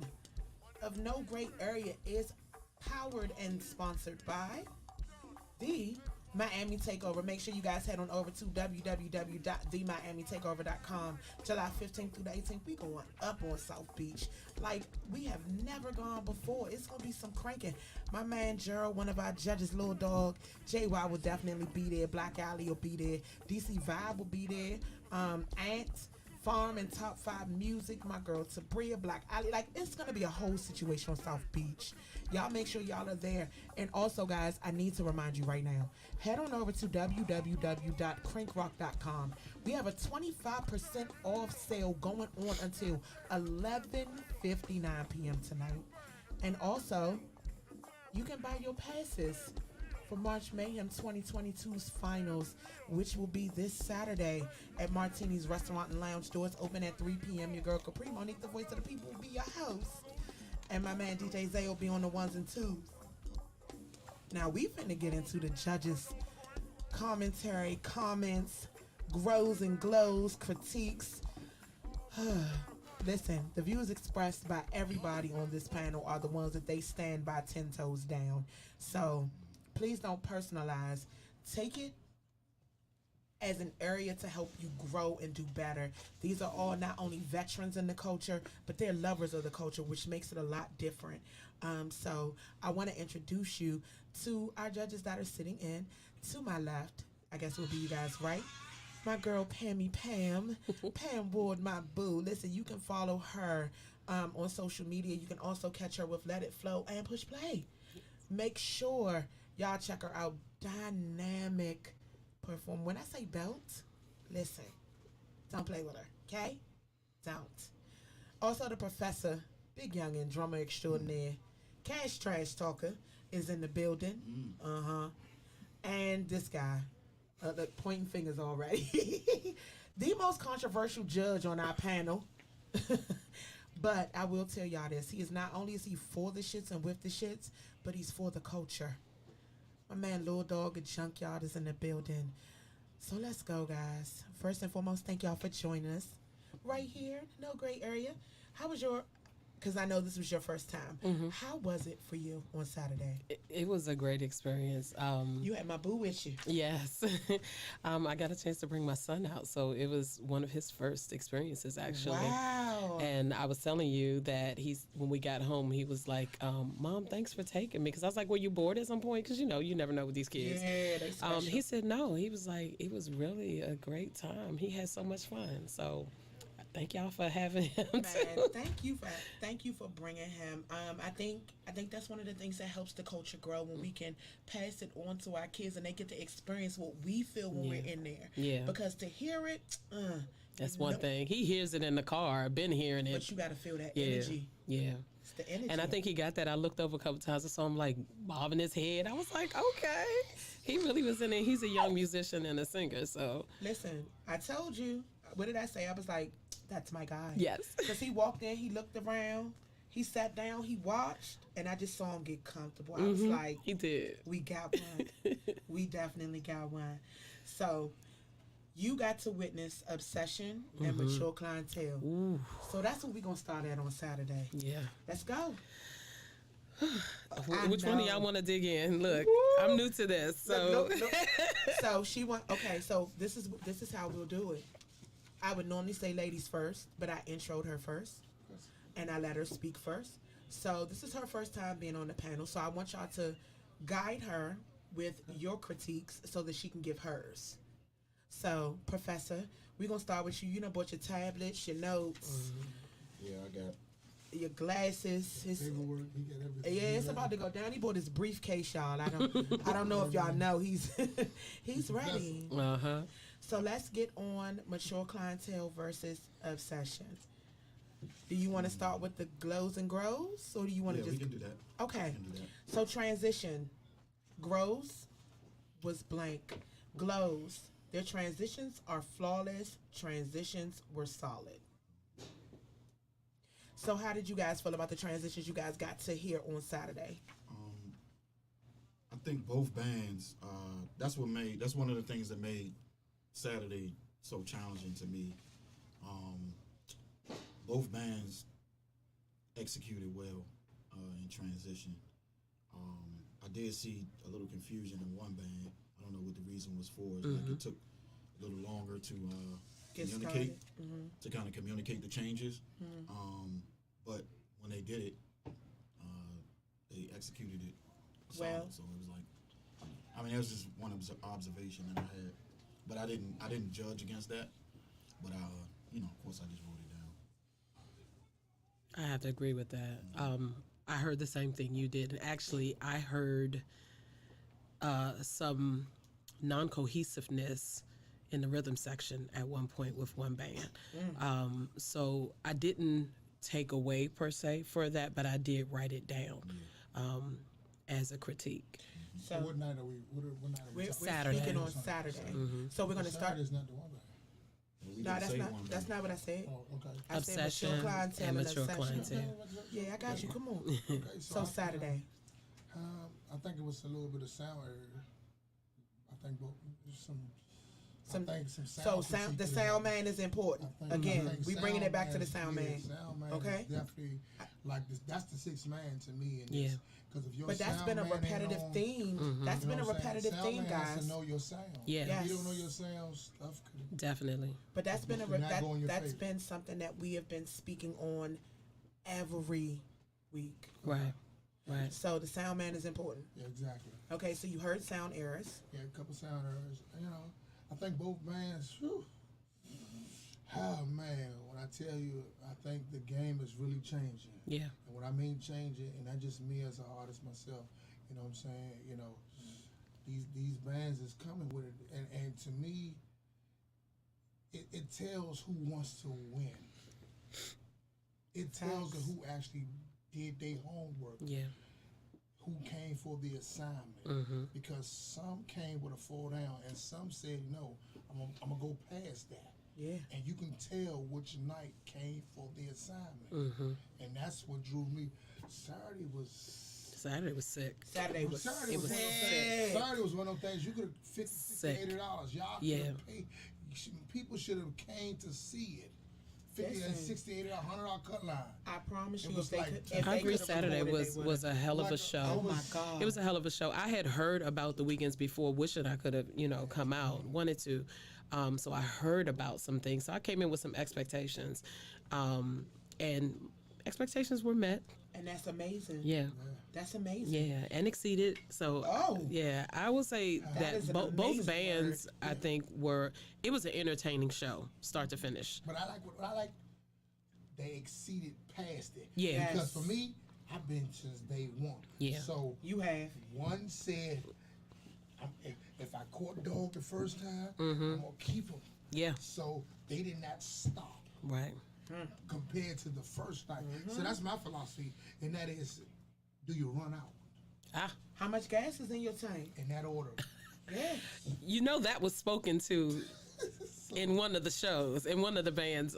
of No Great Area is powered and sponsored by the Miami Takeover. Make sure you guys head on over to www.themiamitakeover.com. July 15th through the 18th, we going up on South Beach like we have never gone before. It's gonna be some cranking. My man Gerald, one of our judges, Little Dog, JY will definitely be there. Black Alley will be there. DC Vibe will be there. Ant Farm and Top 5 Music, my girl Tabria, Black Alley. Like, it's gonna be a whole situation on South Beach. Y'all make sure y'all are there. And also, guys, I need to remind you right now, head on over to www.crankrock.com. We have a 25% off sale going on until 11:59 p.m. tonight. And also, you can buy your passes for March Mayhem 2022's finals, which will be this Saturday at Martini's Restaurant and Lounge. Doors open at 3 p.m. Your girl Kapri, Monique, the voice of the people, will be your host. And my man DJ Zay will be on the ones and twos. Now, we finna get into the judges' commentary, comments, grows and glows, critiques. Listen, the views expressed by everybody on this panel are the ones that they stand by 10 toes down. So, please don't personalize. Take it as an area to help you grow and do better. These are all not only veterans in the culture, but they're lovers of the culture, which makes it a lot different. So I want to introduce you to our judges that are sitting in. To my left, I guess it will be you guys, right? My girl Pammy Pam, Pam Ward, my boo. Listen, you can follow her on social media. You can also catch her with Let It Flow and Push Play. Make sure y'all check her out. Dynamic perform. When I say belt, listen, don't play with her, okay? Don't. Also, the professor, big youngin', drummer extraordinaire, Cash Trash Talker is in the building. And this guy, look, pointing fingers already. The most controversial judge on our panel. But I will tell y'all this. He is not only is he for the shits and with the shits, but he's for the culture. My man Lil Dog at Junkyard is in the building. So let's go, guys. First and foremost, thank y'all for joining us right here. No Great Area. How was your, because I know this was your first time. How was it for you on Saturday? It was a great experience. You had my boo with you. Yes. I got a chance to bring my son out, so it was one of his first experiences, actually. Wow. And I was telling you that when we got home, he was like, Mom, thanks for taking me. Because I was like, were you bored at some point? Because, you never know with these kids. Yeah, they special. He said no. He was like, it was really a great time. He had so much fun. So thank y'all for having him. Man, thank you for bringing him. I think that's one of the things that helps the culture grow when we can pass it on to our kids and they get to experience what we feel when we're in there. Yeah. Because to hear it, that's one thing. He hears it in the car. I've been hearing it. But you got to feel that energy. Yeah. It's the energy. And I think he got that. I looked over a couple times and saw him like bobbing his head. I was like, okay. He really was in it. He's a young musician and a singer, so. Listen, I told you. What did I say? I was like, that's my guy. Yes. Because he walked in, he looked around, he sat down, he watched, and I just saw him get comfortable. I was like, He did. we got one. We definitely got one. So you got to witness Obsession and Mature Clientele. Ooh. So that's what we're going to start at on Saturday. Yeah. Let's go. Which one of y'all want to dig in? Look, I'm new to this, so. Look. So she went, okay, so this is how we'll do it. I would normally say ladies first, but I introed her first, and I let her speak first. So this is her first time being on the panel, so I want y'all to guide her with your critiques so that she can give hers. So, Professor, we're going to start with you. You done bought your tablets, your notes, Yeah, I got. your glasses. Paperwork, he got everything. Yeah, it's about to go down. He bought his briefcase, y'all. I don't know if y'all know he's ready. Uh-huh. So let's get on Mature Clientele versus Obsession. Do you want to start with the glows and grows, or do you want to Yeah, just? we can do that. Okay. We can do that. So transition, grows was blank. Glows, their transitions are flawless. Transitions were solid. So how did you guys feel about the transitions you guys got to hear on Saturday? I think both bands. That's one of the things that made Saturday so challenging to me. Both bands executed well in transition. I did see a little confusion in one band. I don't know what the reason was for. It's like it took a little longer to Get communicate, started. to kind of communicate the changes. But when they did it, they executed it solid. Well- So it was like, I mean, that was just one observation that I had. But I didn't judge against that. But of course, I just wrote it down. I have to agree with that. I heard the same thing you did. And actually, I heard some non-cohesiveness in the rhythm section at one point with one band. So I didn't take away per se for that, but I did write it down as a critique. So What night are we? What night are we? we're Saturday. speaking on Saturday. So we're going to start. Saturday's not the one. We No, didn't that's say not. one That's band. not what I said. Oh, okay. I said Obsession mature clientele and and mature obsession. clientele. Yeah, I got you. Come on. Okay, So Saturday. I think it was a little bit of sound error. I think Some- I think some So sound. the sound man is important. I Again, think we bringing it back to the sound sound man. Sound man Okay? is definitely like this. That's the sixth man to me. And Yeah. Because if your But that's sound been a man ain't repetitive on, theme. That's you know been a what I'm saying? repetitive Sound theme, man has guys. to know your sound. Yeah. If Yes. you don't know your sound, stuff could. Definitely. But that's been Could not go in your that's favor. been something that we have been speaking on every week. Right. Right. So the sound man is important. Yeah, exactly. Okay, so you heard sound errors. Yeah, a couple sound errors. I think both bands. Whew, oh man, when I tell you, I think the game is really changing. Yeah. And when I mean changing, and not just me as an artist myself, you know what I'm saying? These bands is coming with it, and to me, it tells who wants to win. It tells Facts. who actually did their homework, Yeah. who came for the assignment. Because some came with a fall down, and some said, no, I'm gonna go past that. Yeah. And you can tell which night came for the assignment. And that's what drew me. Saturday was Saturday was Saturday It was was one of those sick. things. Saturday was one of those things you could have $50, Sick. $80. Y'all could Yeah. have paid. People should have came to see it. $50 and Listen. $60, $80, $100 cut line. I promise It you, was if they like could, two- if I they agree. could've Saturday recorded, they was a hell of a Like, show. Oh my God. It was a hell of a show. I had heard about the weekends before, wishing I could have, come out, wanted to. So I heard about some things. So I came in with some expectations, and expectations were met. And that's amazing. Yeah, That's amazing. yeah, and exceeded. So Oh. yeah, I will say that is an both amazing bands, word. I think, it was an entertaining show, start to finish. But I like they exceeded past it. Yeah. Because Yes. for me, I've been since day one. Yeah. So You have. one said, if I caught dog the first time, I'm gonna keep him. Yeah, So they did not stop. right. compared to the first night. So that's my philosophy, and that is, do you run out? How much gas is in your tank? In that order. Yeah. You know that was spoken to in one of the shows, in one of the band's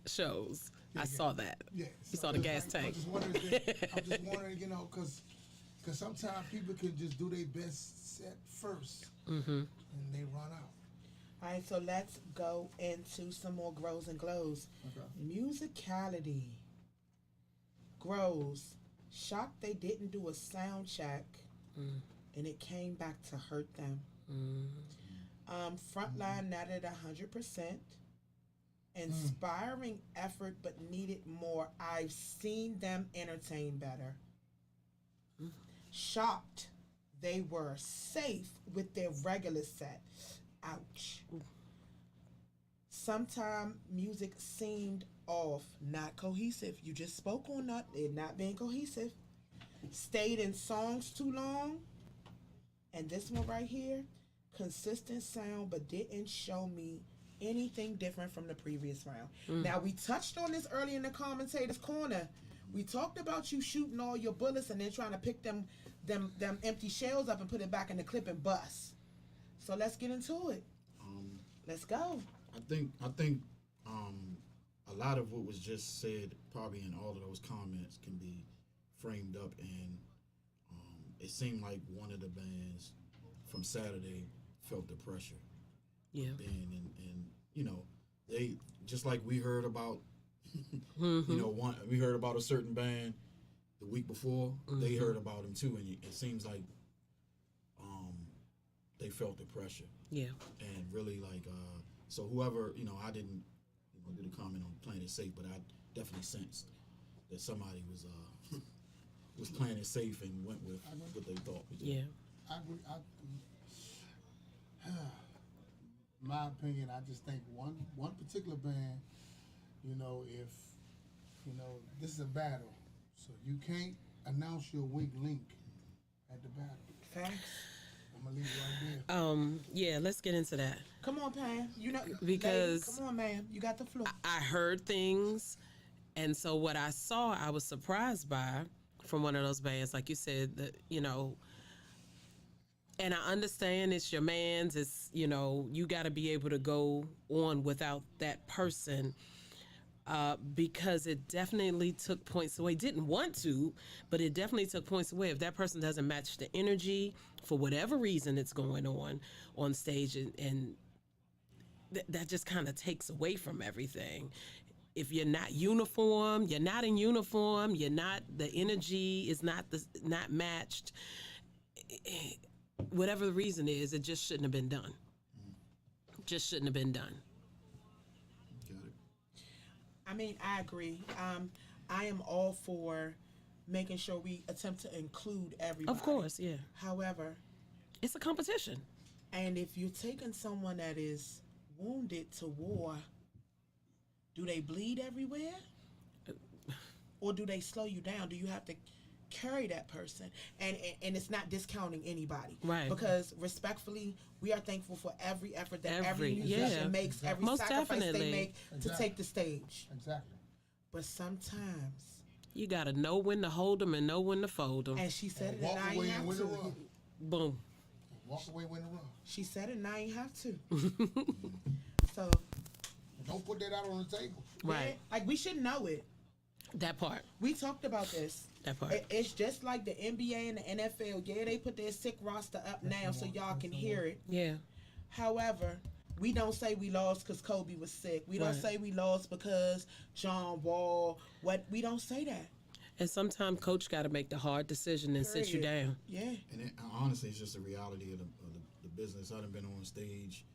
shows. I saw that. Yeah. You saw the gas tank. I'm just wondering, you know, because sometimes people can just do their best set first, and they run out. All right, so let's go into some more grows and glows. Okay. Musicality. Grows. Shocked they didn't do a sound check, and it came back to hurt them. Frontline not at 100%. Inspiring effort, but needed more. I've seen them entertain better. Shocked they were safe with their regular set. Ouch. Sometime music seemed off, not cohesive. You just spoke on that, it not being cohesive. Stayed in songs too long. And this one right here, consistent sound, but didn't show me anything different from the previous round. Now, we touched on this early in the commentator's corner. We talked about you shooting all your bullets and then trying to pick them empty shells up and put it back in the clip and bust. So let's get into it. Let's go. I think a lot of what was just said, probably in all of those comments, can be framed up, and it seemed like one of the bands from Saturday felt the pressure. Yeah. And you know, they just like we heard about, you know, we heard about a certain band the week before. They heard about them too, and it seems like they felt the pressure. Yeah. And really so whoever, you know, I didn't do the comment on playing it safe, but I definitely sensed that somebody was playing it safe and went with what they thought. Yeah. I agree. My opinion, I just think one particular band, you know, if, you know, this is a battle, so you can't announce your weak link at the battle. Thanks. I'm gonna leave it right there. Yeah, let's get into that. Come on, Pam. You know, Because come on, ma'am. You got the floor. I heard things, and so what I saw, I was surprised by from one of those bands, like you said, that, you know, and I understand it's your man's, it's, you know, you got to be able to go on without that person, because it definitely took points away. Didn't want to, but it definitely took points away. If that person doesn't match the energy for whatever reason it's going on stage, and that just kind of takes away from everything. If you're not uniform, you're not in uniform, you're not, the energy is not matched. Whatever the reason is, it just shouldn't have been done. Just shouldn't have been done. Got it. I mean, I agree. I am all for making sure we attempt to include everybody. Of course, yeah. However, it's a competition. And if you're taking someone that is wounded to war, do they bleed everywhere? Or do they slow you down? Do you have to carry that person? And it's not discounting anybody. Right. Because respectfully, we are thankful for every effort that every musician yeah. makes, every Most sacrifice definitely. they make to take the stage. Exactly. But sometimes, You got to know when to hold them and know when to fold them. and she said it, Walk and I away ain't and have win the to. run. Boom. Walk away, win the run. She said it, and I ain't have to. So, Don't put that out on the table. Right. yeah, like we should know it. That part. We talked about this. That part. It's just like the NBA and the NFL. Yeah, they put their sick roster up now so y'all can hear it. Yeah. However, we don't say we lost because Kobe was sick. We don't Right. say we lost because John Wall. We don't say that. And sometimes coach got to make the hard decision and sit you Period. down. Yeah. And honestly, it's just the reality of the business. I've been on stage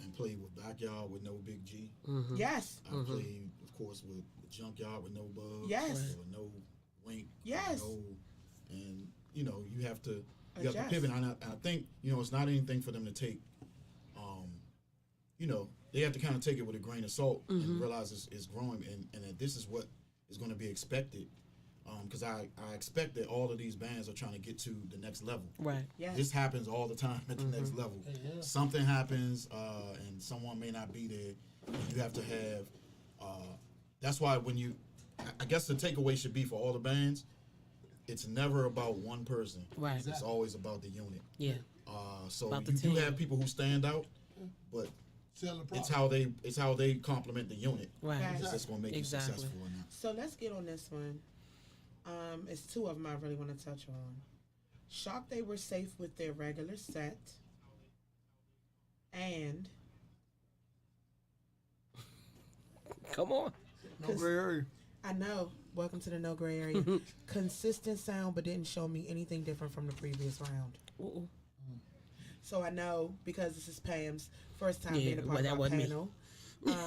and played with Backyard with no Big G. Yes. I played, of course, with Junkyard with no Bug. Yes. Or no Wink. Yes. And you know, you have to Adjust. pivot. And I think, you know, it's not anything for them to take. You know, they have to kind of take it with a grain of salt and realize it's growing, and that this is what is going to be expected. Because I expect that all of these bands are trying to get to the next level. Right. Yes. This happens all the time at the next level. Something happens, and and someone may not be there. You have to have. That's why when you, I guess the takeaway should be for all the bands, it's never about one person. Right. It's Exactly. always about the unit. Yeah. So About the you do team. have people who stand out, but Sell the it's product. how they complement the unit. Right. Right. That's going to make Exactly. you successful or not. So let's get on this one. It's two of them I really want to touch on. Shocked they were safe with their regular set. And Come on. No gray area. I know, welcome to the no gray area. Consistent sound, but didn't show me anything different from the previous round. Ooh. So I know, because this is Pam's first time Yeah, being a part well, of that our wasn't me. panel,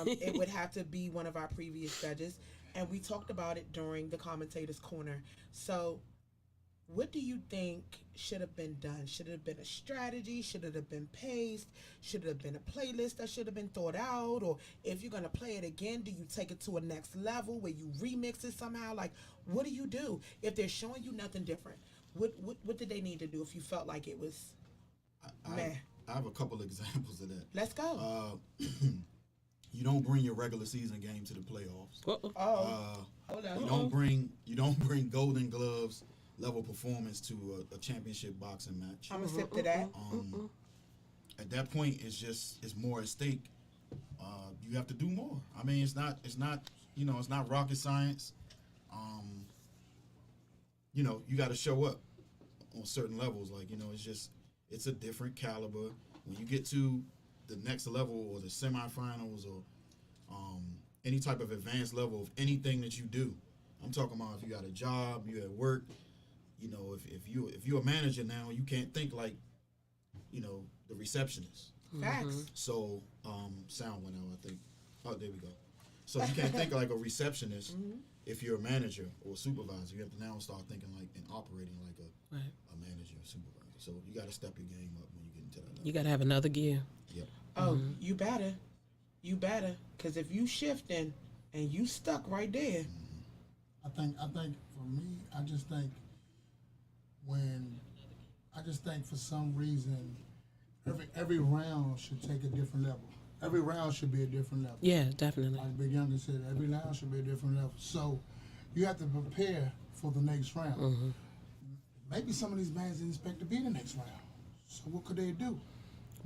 it would have to be one of our previous judges. And we talked about it during the commentator's corner. So what do you think should have been done? Should it have been a strategy? Should it have been paced? Should it have been a playlist that should have been thought out? Or if you're going to play it again, do you take it to a next level where you remix it somehow? Like, what do you do? If they're showing you nothing different, what did they need to do if you felt like it was meh? I have a couple of examples of that. Let's go. You don't bring your regular season game to the playoffs. Hold on. You don't bring Golden Gloves level performance to a championship boxing match. I'm going to sip to that. At that point, it's more at stake. You have to do more. I mean, it's not rocket science. You got to show up on certain levels. Like, it's a different caliber. When you get to the next level or the semifinals or any type of advanced level of anything that you do, I'm talking about if you got a job, you at work. If you're a manager now, you can't think like, the receptionist. Facts. So, sound went out, I think. Oh, there we go. So you can't think like a receptionist if you're a manager or a supervisor. You have to now start thinking like and operating like a manager or supervisor. So you got to step your game up when you get into that level. You got to have another gear. Yep. Oh, you better. Because if you shifting and you stuck right there. I think for me, I just think for some reason, every round should take a different level. Every round should be a different level. Yeah, definitely. Like Big Younger said, every round should be a different level. So you have to prepare for the next round. Maybe some of these bands didn't expect to be in the next round. So what could they do?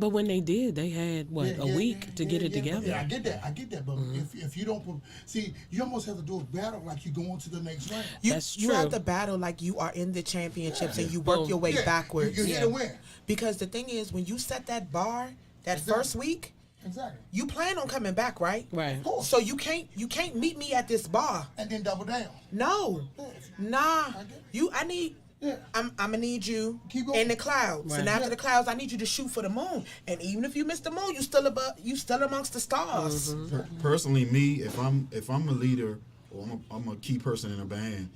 But when they did, they had a week to get it together. Yeah, I get that. But if you don't see, you almost have to do a battle like you go on to the next round. That's You true. have to battle like you are in the championships and you work your way backwards. You're here to win. Because the thing is, when you set that bar that first week, Exactly. you plan on coming back, right? Right. Of course. So you can't meet me at this bar. And then double down. No. Nah. Yeah. I'm gonna need you Keep going. in the clouds, and after the clouds, I need you to shoot for the moon. And even if you miss the moon, you still amongst the stars. Personally, me, if I'm a leader or I'm a key person in a band,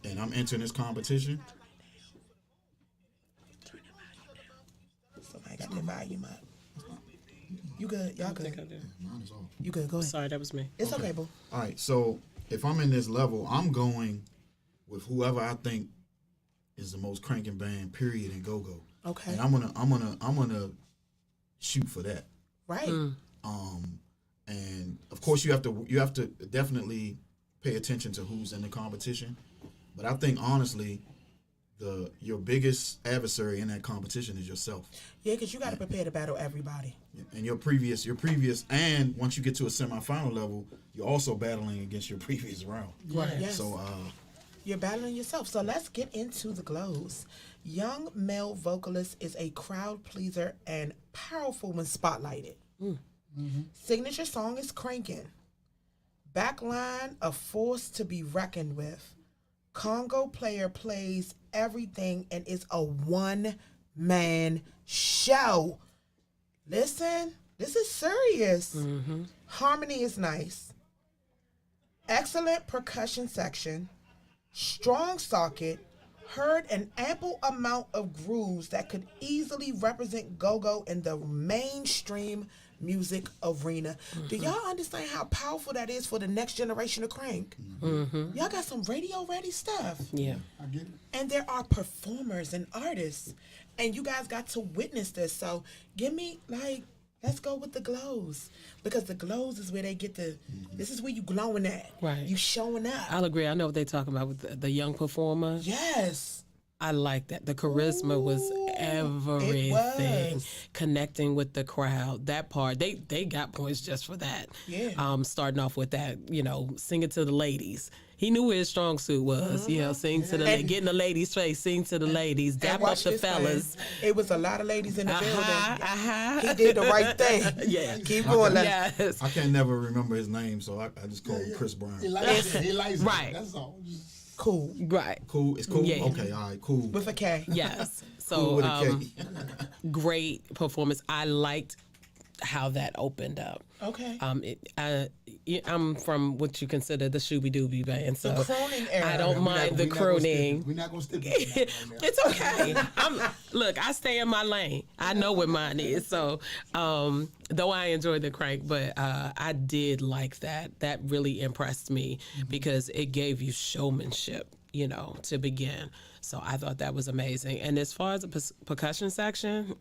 and I'm entering this competition. Somebody got the volume up. You good? Y'all good? Mine is off. You good? Go ahead. Sorry, that was me. It's okay, boo. All right, so if I'm in this level, I'm going with whoever I think is the most cranking band, period, and go. Okay. And I'm gonna shoot for that. Right. And of course you have to definitely pay attention to who's in the competition. But I think honestly, your biggest adversary in that competition is yourself. Yeah, because you got to prepare to battle everybody. And your previous, and once you get to a semifinal level, you're also battling against your previous round. Right. Yes. So You're battling yourself. So let's get into the glows. Young male vocalist is a crowd pleaser and powerful when spotlighted. Signature song is Crankin'. Backline, a force to be reckoned with. Congo player plays everything and is a one-man show. Listen, this is serious. Harmony is nice. Excellent percussion section. Strong socket, heard an ample amount of grooves that could easily represent go-go in the mainstream music arena. Do y'all understand how powerful that is for the next generation of crank? Y'all got some radio-ready stuff. Yeah. I get it. And there are performers and artists. And you guys got to witness this. So give me, like, Let's go with the glows, because the glows is where they get the. This is where you glowing at. Right. You showing up. I'll agree. I know what they're talking about with the young performer. Yes. I like that. The charisma was everything. It was. Connecting with the crowd. That part, they got points just for that. Yeah. Starting off with that, singing to the ladies. He knew where his strong suit was. Sing to the getting the ladies straight, sing to the ladies, dap up the fellas. Man. It was a lot of ladies in the building. He did the right thing. Yeah. Keep going. Yes. I can't never remember his name, so I just call him Chris Brown. He likes it. Right. That's all. Cool. Right. Cool. It's cool. Yeah. Okay. All right. Cool. With a K. Yes. So Cool with a K. great performance. I liked how that opened up. Okay. I'm from what you consider the Shooby Dooby band, so The crooning era. I don't mind the crooning. We're not gonna stick with that right now. It's okay. Look, I stay in my lane. I know what mine is. So, though I enjoyed the crank, but I did like that. That really impressed me because it gave you showmanship, to begin. So I thought that was amazing. And as far as the percussion section,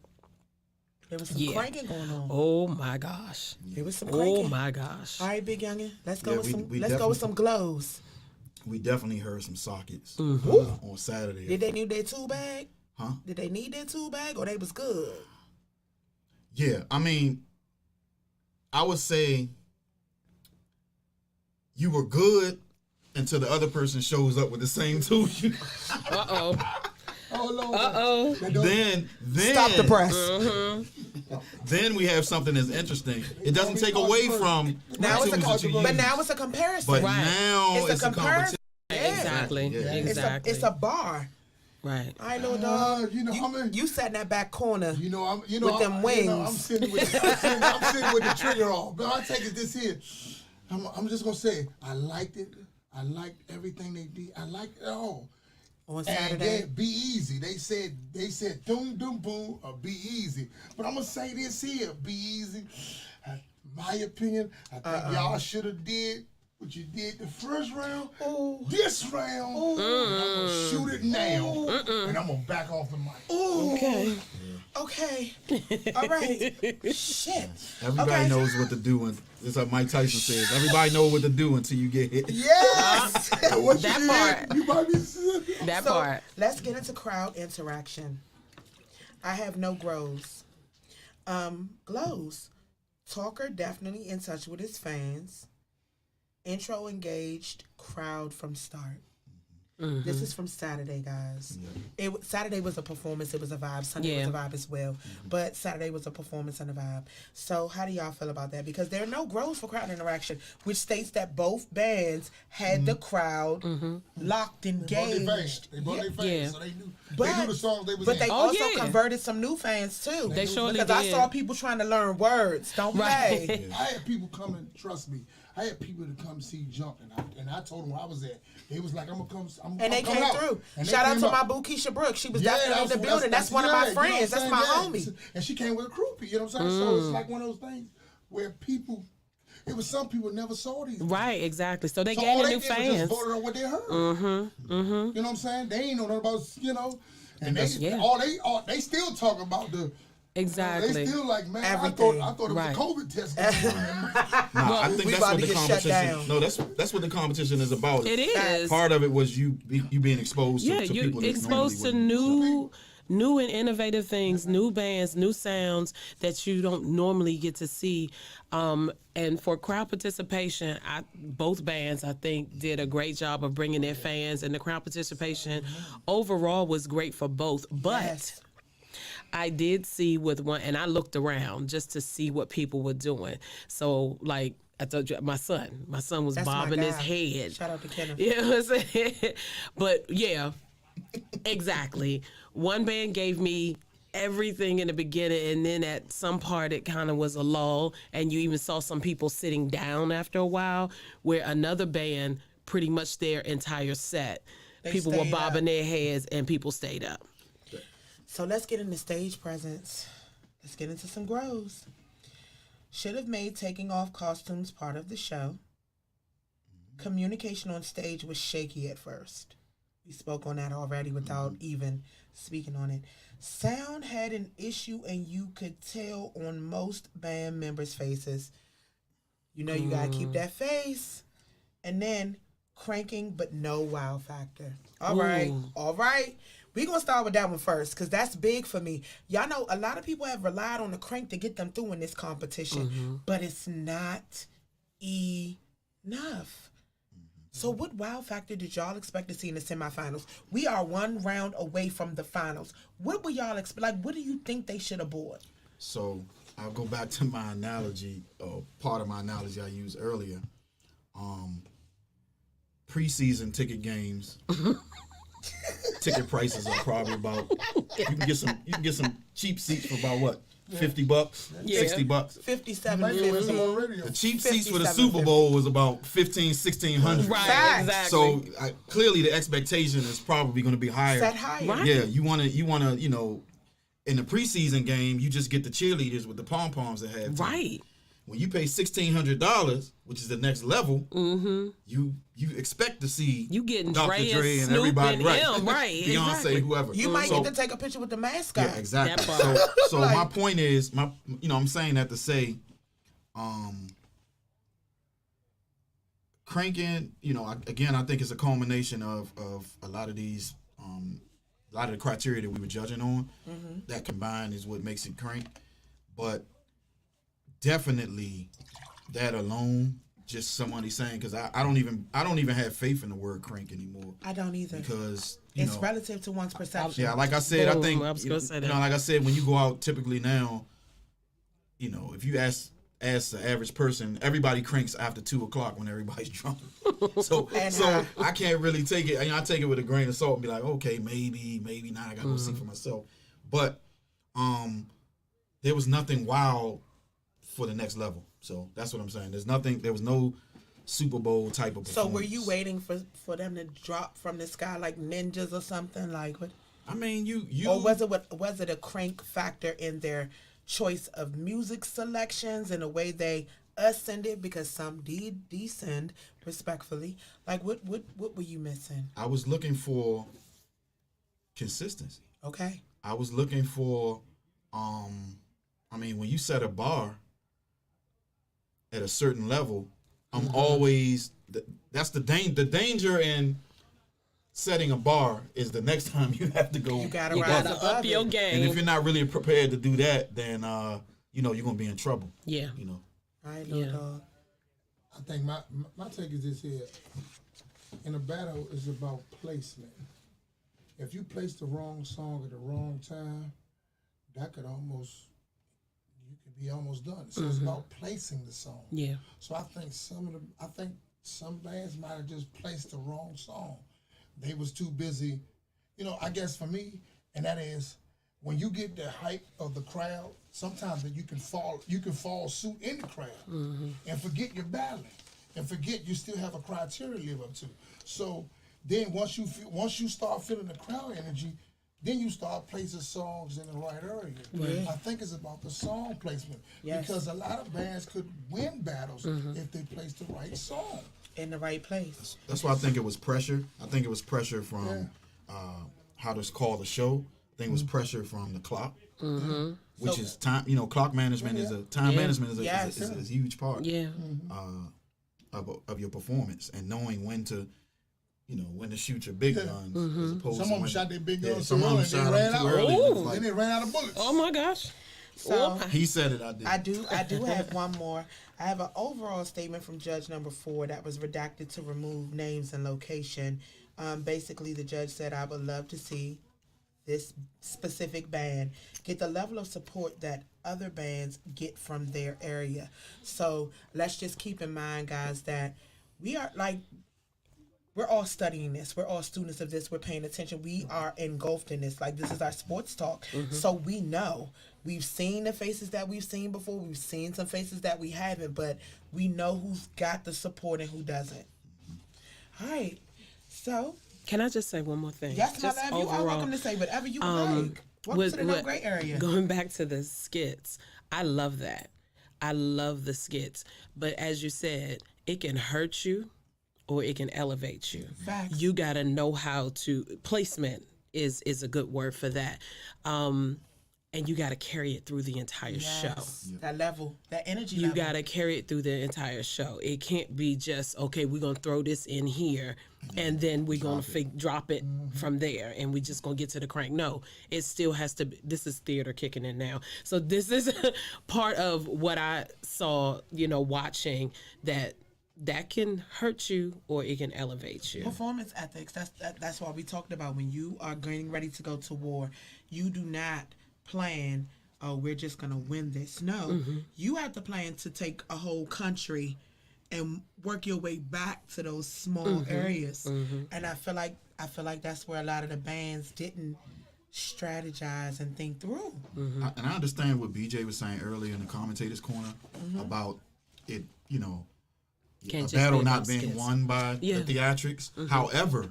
There was some cranking going on. oh my gosh. There was some cranking. Oh my gosh. All right, big youngin. Let's go Yeah, with some. we Let's go with some glows. We definitely heard some sockets on Saturday. Did they need their tool bag? Huh? Did they need their tool bag, or they was good? Yeah, I mean, I would say you were good until the other person shows up with the same tool. Uh-oh. Oh, Lord. Uh-oh. Then Stop the press. Then we have something that's interesting. It doesn't take away from Now it's the tunes that you but use. now it's a comparison. But Right. now It's a it's a competition. Exactly. Yeah. Exactly. It's a bar. right. I know, dog. You You sat in that back corner. with them wings. I'm sitting with the trigger off. But I take it this here. I'm just gonna say I liked it. I liked everything they did. I liked it all. On And Saturday. then be easy. They said doom doom boom or be easy. But I'm gonna say this here, be easy. My opinion, I think y'all should have did what you did the first round. This round, and I'm gonna shoot it now, and I'm gonna back off the mic. Okay. Okay. All right. Shit. Everybody knows what to do. And it's like Mike Tyson says, everybody knows what to do until you get hit. Yes. That part. You might be That So part. let's get into crowd interaction. I have no glows. Glows. Talker definitely in touch with his fans. Intro engaged, crowd from start. This is from Saturday, guys. Saturday was a performance. It was a vibe. Sunday was a vibe as well. But Saturday was a performance and a vibe. So how do y'all feel about that? Because there are no glows for crowd interaction, which states that both bands had the crowd locked, engaged. They brought their fans, Yeah. so they knew But the songs they was But in. they Oh, also yeah. converted some new fans too. They surely because I did. saw people trying to learn words. Don't Right. play. I had people come and trust me. I had people to come see Jump, and I told them where I was at. They was like, I'm gonna come. And they came through. Shout out to my boo Keisha Brooks. She was definitely in the building. That's one of my friends. That's my homie. And she came with a groupie. You know what I'm saying? So it's like one of those things where people. It was some people never saw these. Right, exactly. So they So gained all they new did was just fans. voted on what they heard. You know what I'm saying? They ain't know nothing about and they they still talk about the. Exactly. They still like, man, Everything. I thought it was Right. a COVID test going on. Nah, I think we that's about what to the get shut competition. down. No, that's what the competition is about. It is. Part of it was you being exposed to, Yeah, to you're people that exposed to normally new and innovative things, new bands, new sounds that you don't normally get to see. And for crowd participation, both bands, I think, did a great job of bringing their fans, and the crowd participation overall was great for both. But Yes. I did see with one, and I looked around just to see what people were doing. So, like I told you, my son was That's my bobbing his guy. head. Shout out to Kenneth. You know what I'm saying? But yeah, exactly. One band gave me everything in the beginning, and then at some part it kind of was a lull, and you even saw some people sitting down after a while, where another band pretty much their entire set, people were stayed bobbing up. their heads and people stayed up. So let's get into stage presence. Let's get into some grows. Should have made taking off costumes part of the show. Communication on stage was shaky at first. We spoke on that already without even speaking on it. Sound had an issue, and you could tell on most band members' faces. You know, you gotta keep that face. And then cranking, but no wow factor. All right. We gonna start with that one first, because that's big for me. Y'all know a lot of people have relied on the crank to get them through in this competition, but it's not enough. So what wow factor did y'all expect to see in the semifinals? We are one round away from the finals. What were y'all expect? Like, what do you think they should have bought? So I'll go back to my analogy, or part of my analogy I used earlier. Preseason ticket games, ticket prices are probably about. You can get some cheap seats for about what? $50, $60. 57, The cheap seats for the Super Bowl was about $1,500-$1,600. Right, exactly. So clearly the expectation is probably going to be higher. Set higher. Right. Yeah, you want to, you know, in the preseason game, you just get the cheerleaders with the pom poms that have. Right. When you pay $1,600, which is the next level, you expect to see You getting Dr. Dre Dre and and Snoop everybody, and right? him, right, Beyonce, exactly. whoever. You might So- get to take a picture with the mascot. Yeah, exactly. That part. So Like- my point is, I'm saying that to say, cranking, I think it's a culmination of a lot of these, a lot of the criteria that we were judging on. That combined is what makes it crank. But definitely, that alone, just somebody saying, because I don't even have faith in the word crank anymore. I don't either. Because It's relative to one's perception. yeah, like I said, I Boom, think I was gonna say that. like I said, when you go out typically now, if you ask the average person, everybody cranks after 2:00 when everybody's drunk. So I can't really take it. I take it with a grain of salt and be like, okay, maybe not. I gotta go see for myself. But there was nothing wild for the next level. So that's what I'm saying. There was no Super Bowl type of performance. So were you waiting for them to drop from the sky like ninjas or something? Like what? I mean, you Or was it a crank factor in their choice of music selections and the way they ascended? Because some did descend respectfully. Like what were you missing? I was looking for consistency. Okay. I was looking for when you set a bar at a certain level, I'm always that's the danger in setting a bar is the next time you have to go. You gotta You rise gotta above up your it. game. And if you're not really prepared to do that, then you're gonna be in trouble. Yeah. I know, Yeah. dog. I think my take is this here. In a battle, it's about placement. If you place the wrong song at the wrong time, that could you could be almost done. So it's about placing the song. Yeah. So I think some bands might have just placed the wrong song. They was too busy, I guess for me, and that is when you get the hype of the crowd, sometimes that you can fall suit in the crowd and forget your battling and forget you still have a criteria to live up to. So then once you start feeling the crowd energy, then you start placing songs in the right area. Right. I think it's about the song placement Yes. because a lot of bands could win battles if they place the right song. In the right place. That's why I think it was pressure. I think it was pressure from how to call the show. I think it was pressure from the clock, which is time. Clock management is management is a huge part. Yeah. Of your performance and knowing when to shoot your big guns. As opposed Some to of them shot their big guns some too of them early. shot They them ran too out. early. and it's Then like, they ran out of bullets. Oh my gosh. So he said it. I did. I do have one more. I have an overall statement from judge number 4 that was redacted to remove names and location. Basically, the judge said, I would love to see this specific band get the level of support that other bands get from their area. So let's just keep in mind, guys, that we're all studying this. We're all students of this. We're paying attention. We are engulfed in this. Like, this is our sports talk. So we know. We've seen the faces that we've seen before. We've seen some faces that we haven't. But we know who's got the support and who doesn't. All right. So, Can I just say one more thing? yes, my Just love, you are welcome to say whatever you like. Welcome to the no gray area. Going back to the skits, I love that. I love the skits. But as you said, it can hurt you or it can elevate you. Facts. You got to know how to placement is a good word for that. And you got to carry it through the entire show. That level, that energy You level. got to carry it through the entire show. It can't be just, okay, we're going to throw this in here and then we're going to drop it from there and we just going to get to the crank. No, it still has to be, this is theater kicking in now. So this is part of what I saw, watching that can hurt you or it can elevate you. Performance ethics. That's why we talked about when you are getting ready to go to war, you do not plan, oh, we're just gonna win this. No, you have to plan to take a whole country and work your way back to those small areas. And I feel like that's where a lot of the bands didn't strategize and think through. And I understand what BJ was saying earlier in the commentators' corner about it. A battle not being won by the theatrics. However,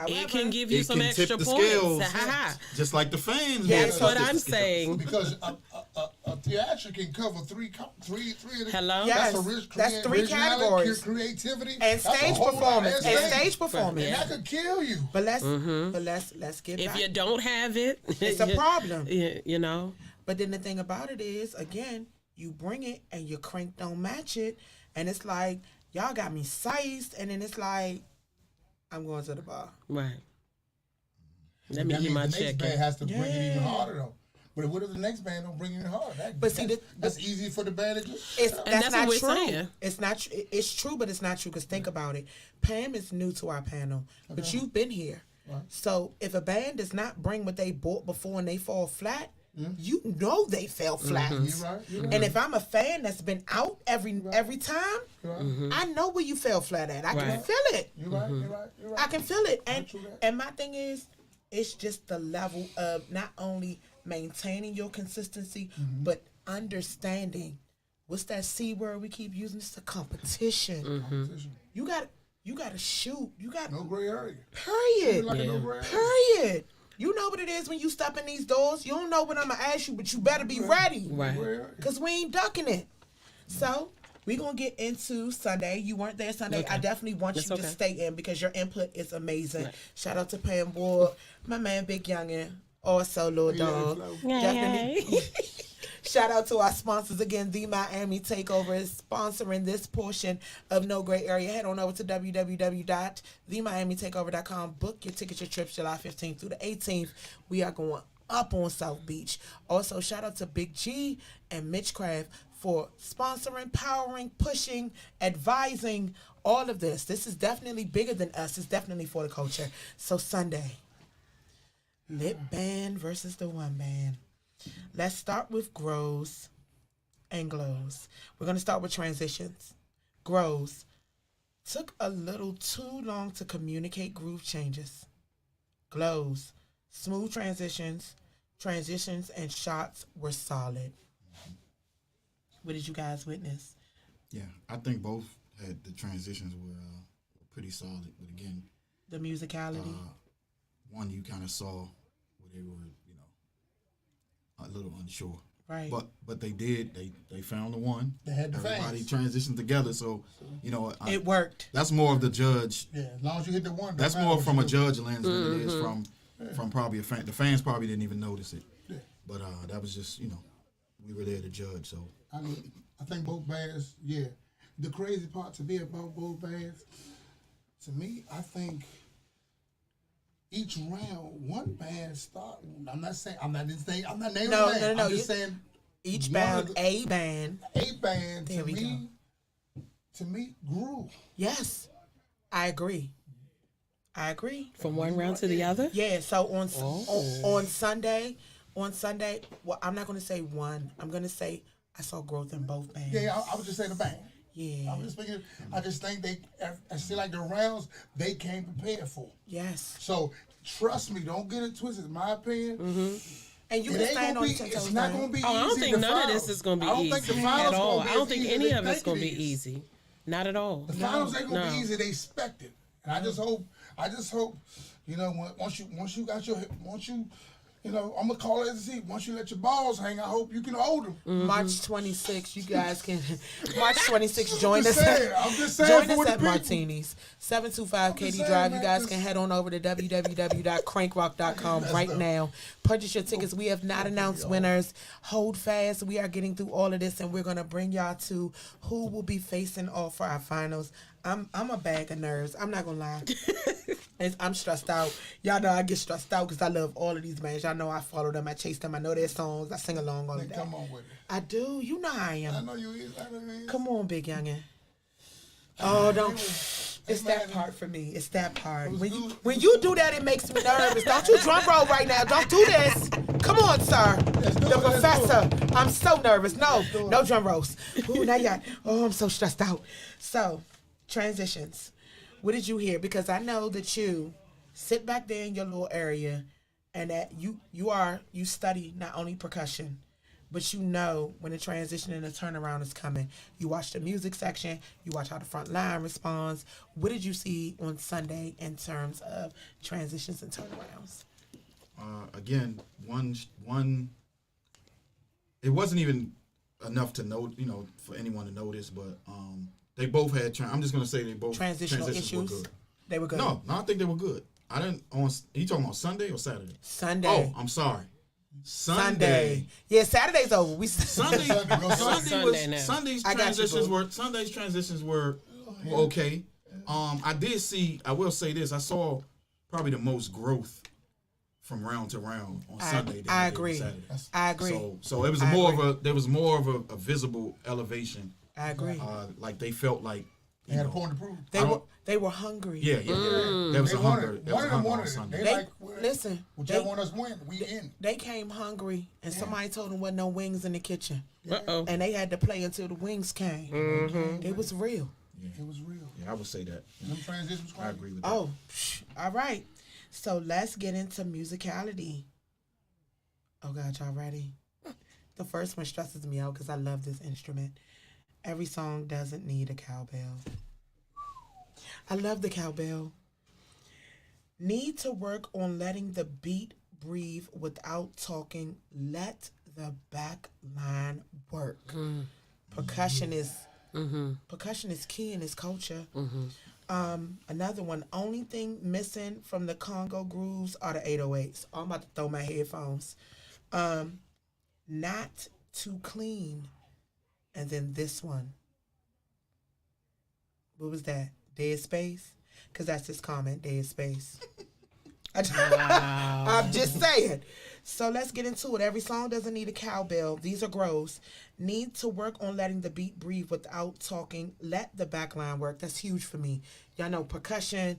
it can give you it some can extra tip the points. scales, just like the fans. That's what I'm saying. Because a theatric can cover three. Hello? Yes, that's three categories. Creativity And stage performance. And that could kill you. But let's get If back. you don't have it, It's a problem. But then the thing about it is, again, you bring it and your crank don't match it, and it's like, y'all got me sized, and then it's like, I'm going to the bar. Right. Let me get my the check. next band has to bring it even harder though. But what if the next band don't bring it harder? That's easy for the band to just. That's not what we're true. saying. It's not. It's true, but it's not true. Because think about it. Pam is new to our panel, but you've been here. Right. So if a band does not bring what they bought before and they fall flat, you know they fell flat. You're right. And if I'm a fan that's been out every time, I know where you fell flat at. I can feel it. You're right. I can feel it. And my thing is, it's just the level of not only maintaining your consistency, but understanding. What's that C word we keep using? It's the competition. You got to shoot. You got no gray area. Period. No gray area. Period. You know what it is when you step in these doors. You don't know what I'm going to ask you, but you better be ready. Right. Because we ain't ducking it. So, we're going to get into Sunday. You weren't there Sunday. Okay. I definitely want you to stay in because your input is amazing. Right. Shout out to Pam Ward, my man Big Youngin, also Lil Dog. Definitely. Shout out to our sponsors again. The Miami Takeover is sponsoring this portion of No Gray Area. Head on over to www.themiamitakeover.com. Book your tickets, your trips July 15th through the 18th. We are going up on South Beach. Also, shout out to Big G and Mitch Craft for sponsoring, powering, pushing, advising, all of this. This is definitely bigger than us. It's definitely for the culture. So Sunday, lit band versus the one band. Let's start with grows and glows. We're going to start with transitions. Grows took a little too long to communicate groove changes. Glows, smooth transitions and shots were solid. What did you guys witness? Yeah, I think both had the transitions were pretty solid. But again, the musicality. One you kind of saw where they were, a little unsure. Right. But they did. They found the one. They had the everybody transitioned together. So it worked. That's more of the judge. Yeah, as long as you hit the one. That's more from a judge lens than it is from probably a fan. The fans probably didn't even notice it. Yeah. But that was just we were there to judge. So I think both bands. Yeah. The crazy part to me about both bands, to me, I think. Each round, one band start. I'm not naming the name. No. I'm just saying each band, a band to me grew. Yes, I agree. From one round to the other. Yeah. So on Sunday, well, I'm not going to say one. I'm going to say I saw growth in both bands. Yeah, I was just saying the band. Yeah. I just think I feel like the rounds they came prepared for. Yes. So trust me, don't get it twisted. In my opinion. And you can stand on it's not going to be easy. I don't think none of this is going to be easy at all. I don't think any of it's going to be easy. Not at all. The finals ain't going to be easy. They expect it, and I just hope once you You know, I'm gonna call it as a seat. Once you let your balls hang, I hope you can hold them. March 26th, you guys can. March 26th, join I'm us. just saying Join for us the at people. Martinis, 725 I'm just KD saying, Drive. man, You guys just- can head on over to www.crankrock.com right now. Purchase your tickets. We have not announced winners. Hold fast. We are getting through all of this, and we're gonna bring y'all to who will be facing off for our finals. I'm a bag of nerves. I'm not gonna lie. I'm stressed out. Y'all know I get stressed out because I love all of these bands. Y'all know I follow them. I chase them. I know their songs. I sing along all of Man, that. come on with it. I do. You know how I am. I know you is. I know you is. Come on, big youngin. Oh, don't. It's that part for me. It's that part. When you do that, it makes me nervous. Don't you drum roll right now. Don't do this. Come on, sir. The professor. I'm so nervous. No drum rolls. Ooh, now y'all. Oh, I'm so stressed out. So, transitions. What did you hear? Because I know that you sit back there in your little area, and that you study not only percussion, but you know when the transition and the turnaround is coming. You watch the music section. You watch how the front line responds. What did you see on Sunday in terms of transitions and turnarounds? Again, one. It wasn't even enough to know, for anyone to notice, but they both had. I'm just gonna say they both Transitional transitions issues. were good. They were good. No, I think they were good. I didn't. You talking about Sunday or Saturday? Sunday. Oh, I'm sorry. Sunday. Yeah, Saturday's over. We Sunday's transitions were okay. I will say this. I saw probably the most growth from round to round on Sunday. Than I did on agree. Saturday. I agree. So it was there was more of a visible elevation. I agree. Like they felt like They had a point to prove. They were hungry. Yeah. There was a hunger. There was a hunger on Sunday. Listen. Whichever one of us win, we in. They came hungry, and somebody told them wasn't no wings in the kitchen. Uh-oh. And they had to play until the wings came. Mm-hmm. It was real. Yeah. It was real. Yeah, I would say that. Them transitions. I agree with that. Oh, all right. So let's get into musicality. Oh, God, y'all ready? The first one stresses me out because I love this instrument. Every song doesn't need a cowbell. I love the cowbell. Need to work on letting the beat breathe without talking. Let the back line work. Percussion is key in this culture. Another one. Only thing missing from the Congo grooves are the 808s. Oh, I'm about to throw my headphones. Not too clean. And then this one. What was that? Dead space? Because that's his comment, dead space. I'm just saying. So let's get into it. Every song doesn't need a cowbell. These are gross. Need to work on letting the beat breathe without talking. Let the backline work. That's huge for me. Y'all know percussion,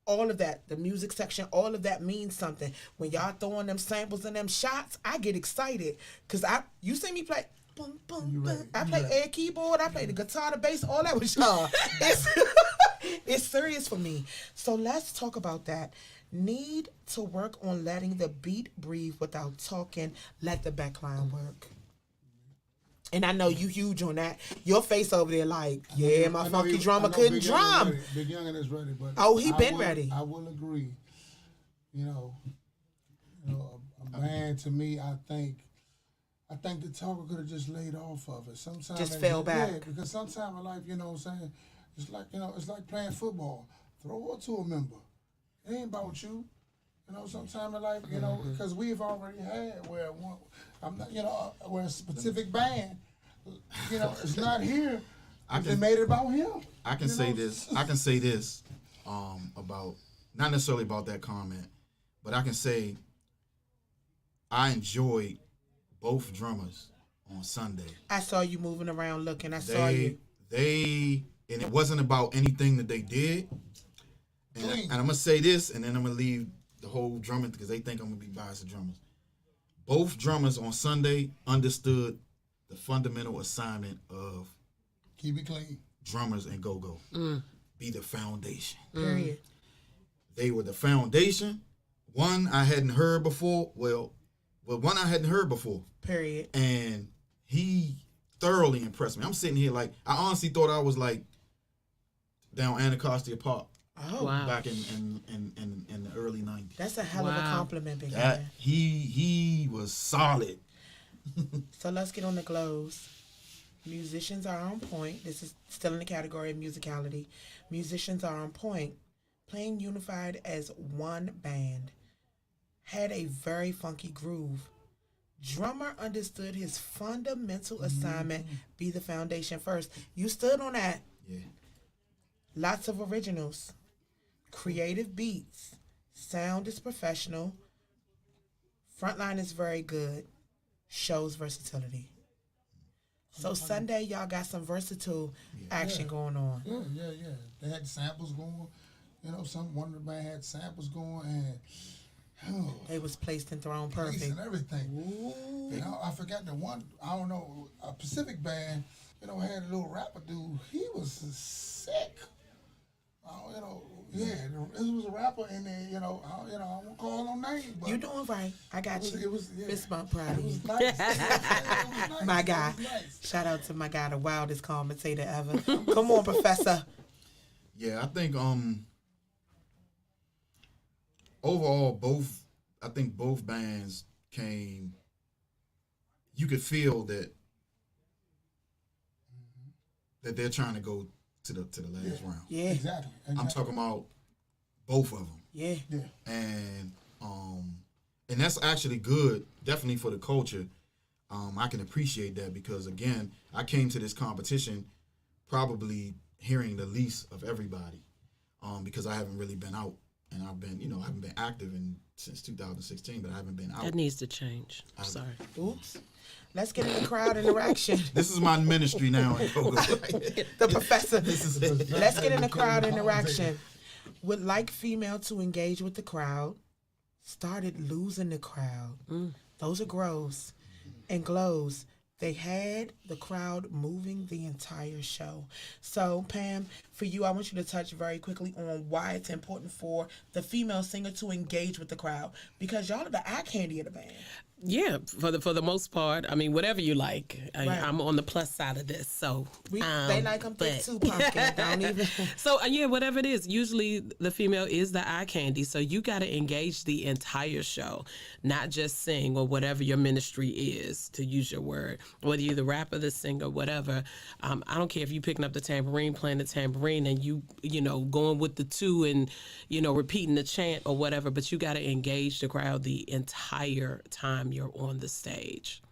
all of that, the music section, all of that means something. When y'all throwing them samples and them shots, I get excited. Because you see me play... Boom, boom, boom. I play air keyboard. I play the guitar, the bass, all that with y'all. It's serious for me. So let's talk about that. Need to work on letting the beat breathe without talking. Let the backline work. And I know you huge on that. Your face over there like, yeah, my funky drummer couldn't drum. Big Youngin is ready, but he been ready. I will agree. A band to me, I think the talker could have just laid off of it. Sometimes just fell back. Yeah, because sometimes in life, you know what I'm saying, it's like playing football. Throw it to a member. It ain't about you. Sometime in life, because we've already had where where a specific band, is not here. They made it about him. I can say this about, not necessarily about that comment, but I can say I enjoyed both drummers on Sunday. I saw you moving around looking. I saw you. And it wasn't about anything that they did. And I'm going to say this, and then I'm going to leave the whole drumming because they think I'm going to be biased to drummers. Both drummers on Sunday understood the fundamental assignment of keep it clean. Drummers and go-go. Be the foundation. Period. They were the foundation. One I hadn't heard before. One I hadn't heard before. Period. And he thoroughly impressed me. I'm sitting here like, I honestly thought I was like down Anacostia Park Oh, Wow. back in the early 90s. that's a hell of a Wow. compliment, big That man. he was solid. So let's get on the close. Musicians are on point. This is still in the category of musicality. Musicians are on point, playing unified as one band. Had a very funky groove. Drummer understood his fundamental assignment, be the foundation first. You stood on that. Yeah. Lots of originals. Creative beats. Sound is professional. Frontline is very good. Shows versatility. So Sunday, y'all got some versatile action going on. Yeah. They had samples going. You know, one of the band had samples going, and They was placed and thrown bass perfect. and everything. You know, I forgot the one. I don't know. A Pacific band. You know, had a little rapper dude. He was sick. You know, this was a rapper in there. You know, I won't call no name. But You doing right. I got you. It was yeah. Fist bump, proud of It you. was nice. It was nice. My It guy. was nice. Shout out to my guy, the wildest commentator ever. Come on, Professor. Yeah, I think overall both bands came. You could feel that they're trying to go to the last round. Yeah, Exactly. I'm talking about both of them, yeah. and that's actually good, definitely for the culture. I can appreciate that because again, I came to this competition probably hearing the least of everybody, because I haven't really been out, and I haven't been active since 2016, but I haven't been out. That needs to change. Sorry. Oops. Let's get in the crowd interaction. This is my ministry now. The Professor. Let's get in the crowd interaction. Would like female to engage with the crowd. Started losing the crowd. Those are grows and glows. They had the crowd moving the entire show. So, Pam, for you, I want you to touch very quickly on why it's important for the female singer to engage with the crowd, because y'all are the eye candy of the band. Yeah, for the most part. I mean, whatever you like. Right. I'm on the plus side of this, so They like them thick but- too, pumpkin. Don't even. So yeah, whatever it is, usually the female is the eye candy. So you got to engage the entire show, not just sing or whatever your ministry is, to use your word. Whether you're the rapper, the singer, whatever. I don't care if you picking up the tambourine, playing the tambourine, and you going with the two and repeating the chant or whatever. But you got to engage the crowd the entire time you're on the stage.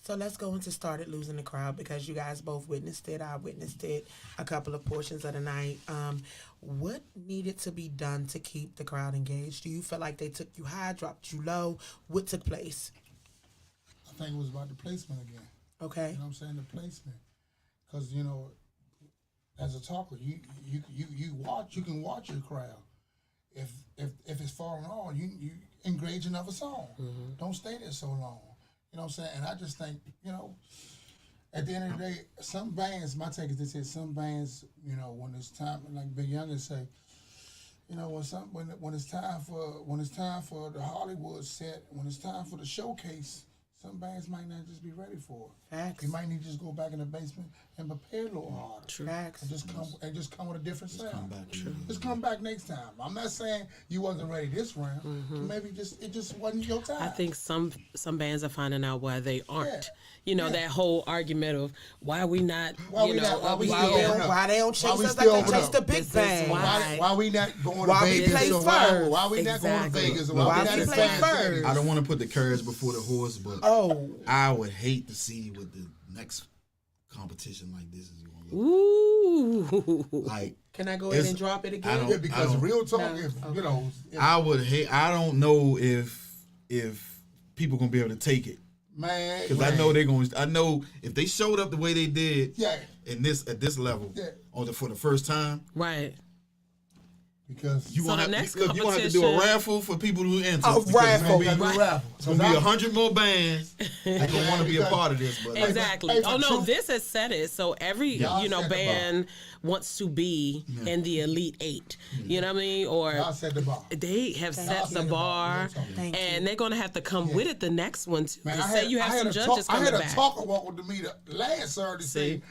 So let's go into Started Losing the Crowd, because you guys both witnessed it. I witnessed it a couple of portions of the night. What needed to be done to keep the crowd engaged? Do you feel like they took you high, dropped you low? What took place? I think it was about the placement again. Okay. You know what I'm saying? The placement. Because, as a talker, you can watch your crowd. If it's falling on, you engage another song. Don't stay there so long. You know what I'm saying? And I just think, at the end of the day, some bands, my take is this: is some bands, when it's time, like Big Youngin say, when it's time for the Hollywood set, when it's time for the showcase, some bands might not just be ready for it. Facts. You might need to just go back in the basement and prepare a little harder. True. Facts. And just come with a different sound. come back. Just come back next time. I'm not saying you wasn't ready this round. Maybe it just wasn't your time. I think some bands are finding out why they aren't. Yeah. That whole argument of why we not, Why we not- why we up still here. over there? Why they don't chase Why we us still like over they chase there? the big This is bang? why. Why we not going Why to we Vegas? play or first? Why we not going to Exactly. Vegas? Or Why why we we not play in first? I don't want to put the carriage before the horse, but Oh, I would hate to see what the next competition like this is going to look Ooh. like. can I go ahead It's- and drop it I again? don't- Yeah, because don't- real talk, No. if I would hate. I don't know if people gonna be able to take it, man, because I know they're going. I know if they showed up the way they did yeah, at this level Yeah. for the first time, Right. because you So gonna the have, next you gonna have to do a competition- raffle for people who enter. A because raffle. It's gonna be, raffle. it's gonna be 100 more bands that gonna want to be a part of this. But Exactly. Hey, Oh no, truth- this has said it. So every Y'all set the bar. band wants to be in the Elite 8. You know what I mean? Or y'all set the bar. they have set the set the bar. bar, Thank and you. they're gonna have to come with it the next one too. Man, 'Cause say you have some judges I coming had a back. talker walk with me last Saturday See? saying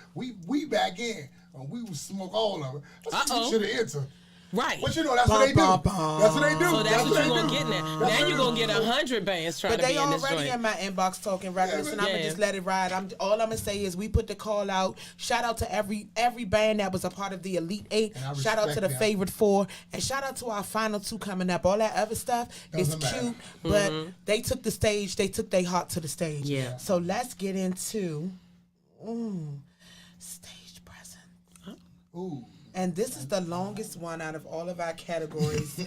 we back in and we would smoke all of it. I said, Uh-oh. you should have entered. Right. But you know, that's what they do. That's what they do. So that's what you're they gonna do. get in there. Now you're gonna get 100 bands trying But to they be in this already joint. in my inbox talking reckless, and I'm gonna Yeah. just let it ride. All I'm gonna say is we put the call out. Shout out to every band that was a part of the Elite Eight. And I Shout out to the respect that. favorite 4, and shout out to our final 2 coming up. All that other stuff is Doesn't matter. cute, but they took the stage. They took their heart to the stage. Yeah. So let's get into stage presence. Ooh. And this is the longest one out of all of our categories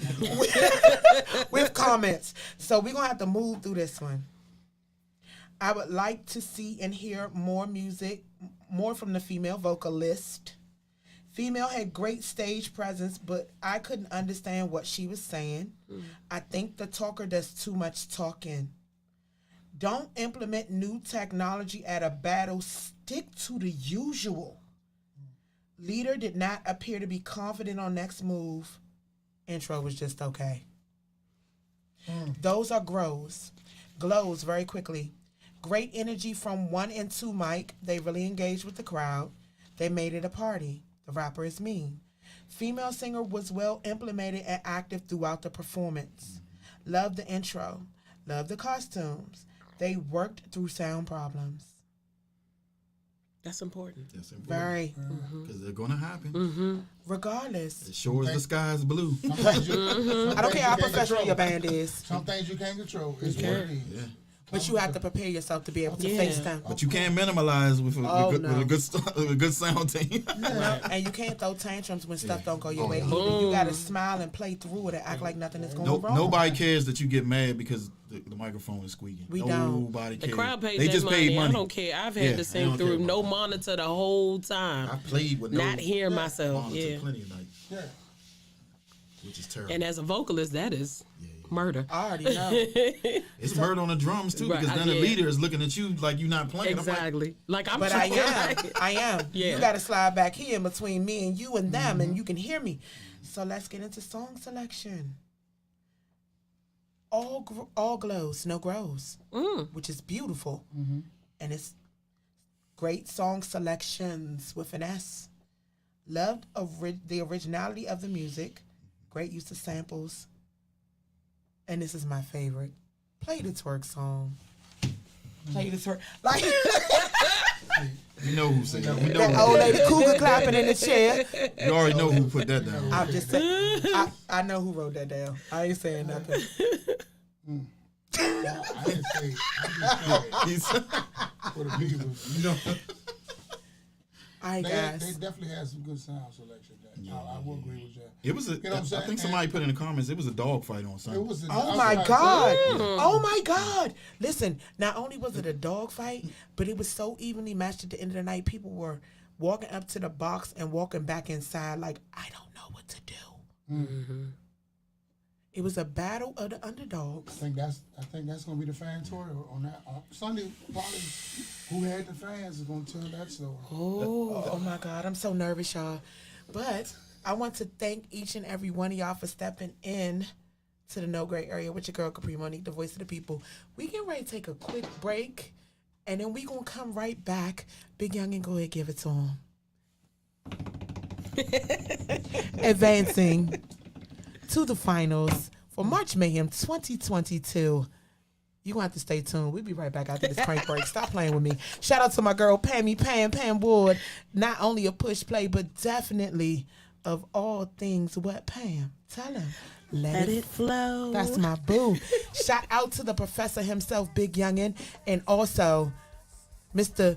with comments. So we're going to have to move through this one. I would like to see and hear more music, more from the female vocalist. Female had great stage presence, but I couldn't understand what she was saying. I think the talker does too much talking. Don't implement new technology at a battle. Stick to the usual. Leader did not appear to be confident on next move. Intro was just okay. Those are glows very quickly. Great energy from 1 and 2 mic. They really engaged with the crowd. They made it a party. The rapper is mean. Female singer was well implemented and active throughout the performance. Love the intro. Love the costumes. They worked through sound problems. That's important. That's important. Very. Because they're going to happen. Regardless. As sure as the sky is blue. I don't care how professional your band is. Some things you can't control. It's what it is. Yeah. But you have to prepare yourself to be able to face them. But you can't minimalize with a good sound team. No, and you can't throw tantrums when stuff don't go your way. Either. You got to smile and play through it and act like nothing is going wrong. Nobody cares that you get mad because the microphone is squeaking. We don't. Nobody The cares. crowd paid they that just money. paid money. I don't care. I've had to sing through no monitor the whole time. I played with not hearing myself. monitor plenty of nights. Yeah. Which is terrible. And as a vocalist, that is murder. I already know. It's murder on the drums too, because then the leader is looking at you like you're not playing. Exactly. I'm but trying. I am. Yeah. You got to slide back here in between me and you and them, and you can hear me. So let's get into song selection. All glows, no grows, which is beautiful, and it's great song selections with an S. Loved the originality of the music, great use of samples, and this is my favorite. Play the twerk song. Play the twerk. Like you know who said that. That old lady cougar clapping in the chair. You already know who put that down. I'm just saying. I know who wrote that down. I ain't saying nothing. I didn't say. I just said for the people. You know. All right, guys. They definitely had some good sound selection. I will agree with that. It was I think somebody put in the comments. It was a dog fight on Sunday. Oh my God! Oh my God! Listen, not only was it a dog fight, but it was so evenly matched at the end of the night. People were walking up to the box and walking back inside like, I don't know what to do. It was a battle of the underdogs. I think that's gonna be the fan story on that Sunday. Probably who had the fans is gonna tell that story. Oh my God! I'm so nervous, y'all. But I want to thank each and every one of y'all for stepping in to the No Gray Area with your girl Kapri, Monique, the voice of the people. We get ready to take a quick break, and then we gonna come right back. Big Young and go ahead, give it to him. Advancing to the finals for March Mayhem 2022. You're going to have to stay tuned. We'll be right back after this crank break. Stop playing with me. Shout out to my girl, Pam Wood. Not only a push play, but definitely of all things, what Pam? Tell him. Let it flow. That's my boo. Shout out to the professor himself, Big Youngin, and also Mr.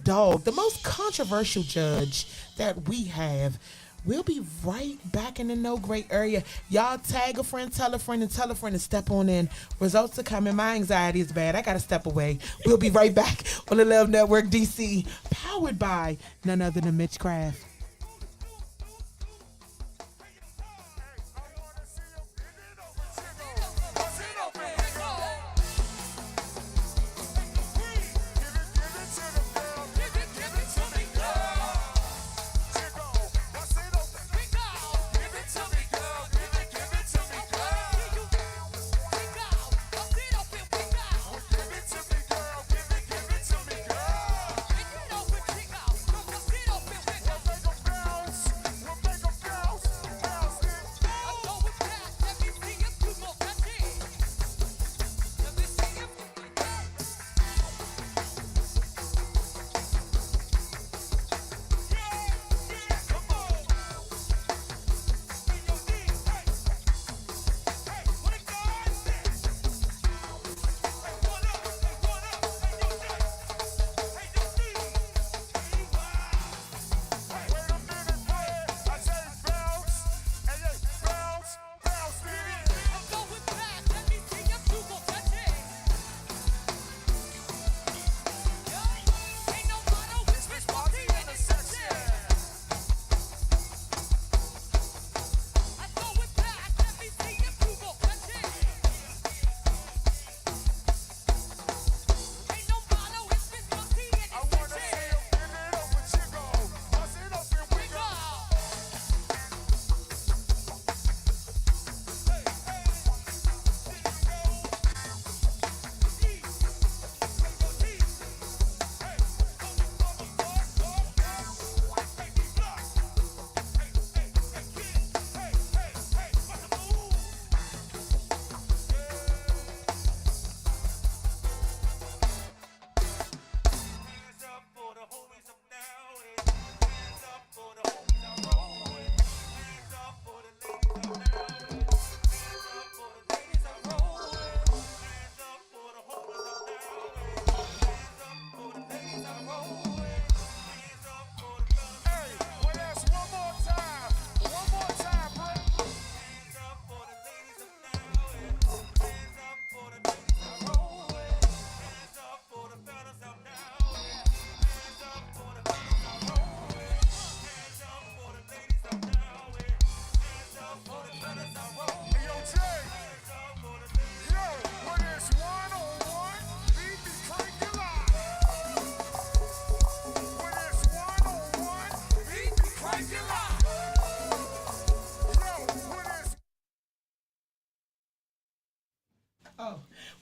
Dog, the most controversial judge that we have. We'll be right back in the No Gray Area. Y'all tag a friend, tell a friend, and step on in. Results are coming. My anxiety is bad. I got to step away. We'll be right back on the Love Network DC, powered by none other than Mitch Craft.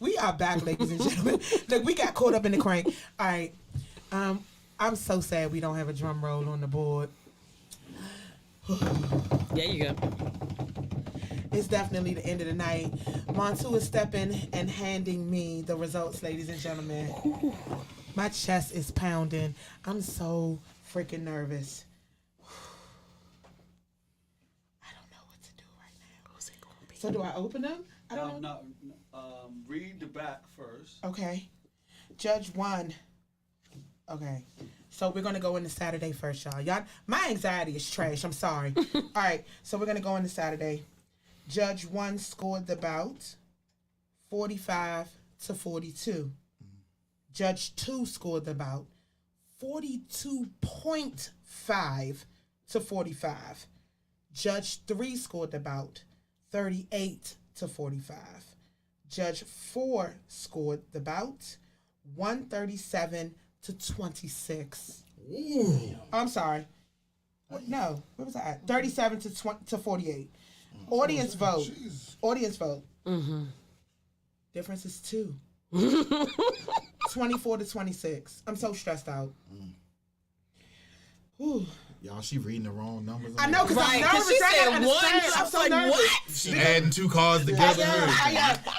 We are back, ladies and gentlemen. Look, we got caught up in the crank. All right. I'm so sad we don't have a drum roll on the board. There you go. It's definitely the end of the night. Montu is stepping and handing me the results, ladies and gentlemen. My chest is pounding. I'm so freaking nervous. I don't know what to do right now. Who's it gonna be? So do I open them? I don't know. Read the back first. Okay. Judge 1. Okay. So we're going to go into Saturday first, y'all. Y'all, my anxiety is trash. I'm sorry. All right. So we're going to go into Saturday. Judge 1 scored the bout 45-42. Judge 2 scored the bout 42.5 to 45. Judge 3 scored the bout 38 to 45. Judge 4 scored the bout 137 to 26. Ooh. I'm sorry. No, where was I at? 37 to 48. Audience vote. Jeez. Audience vote. Mm-hmm. Difference is 2. 24 to 26. I'm so stressed out. Whew. Y'all, she reading the wrong numbers. I know, because Right, I'm 'cause nervous. she I said gotta one. understand. I I'm was so like, nervous. what? She adding two cards together.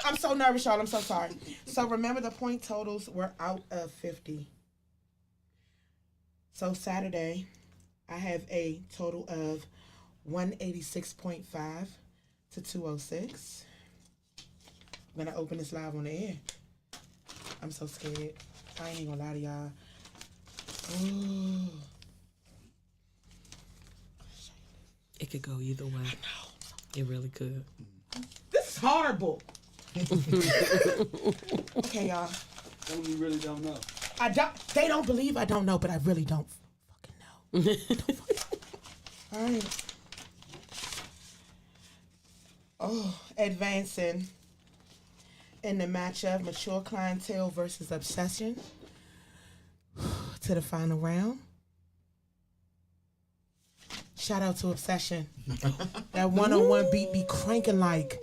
I'm so nervous, y'all. I'm so sorry. So remember, the point totals were out of 50. So Saturday, I have a total of 186.5 to 206. I'm going to open this live on the air. I'm so scared. I ain't going to lie to y'all. Ooh. It could go either way. I know. It really could. This is horrible. Okay, y'all. Only you really don't know. They don't believe I don't know, but I really don't fucking know. All right. Oh, advancing in the matchup, Mature Clientele versus Obsession to the final round. Shout out to Obsession. That one-on-one beat be cranking like.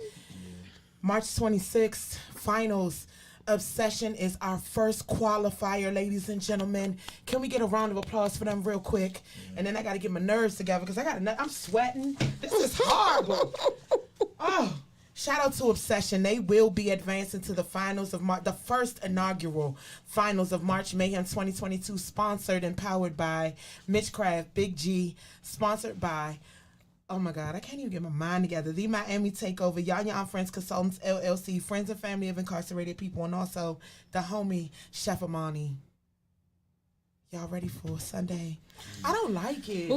March 26th, finals. Obsession is our first qualifier, ladies and gentlemen. Can we get a round of applause for them real quick? And then I got to get my nerves together because I'm sweating. This is horrible. Oh, shout out to Obsession. They will be advancing to the finals of the first inaugural finals of March Mayhem 2022, sponsored and powered by Mitchcraft, Big G, sponsored by, oh my God, I can't even get my mind together, the Miami Takeover, Y'all Friends Consultants, LLC, Friends and Family of Incarcerated People, and also the homie, Chef Amani. Y'all ready for Sunday? I don't like it.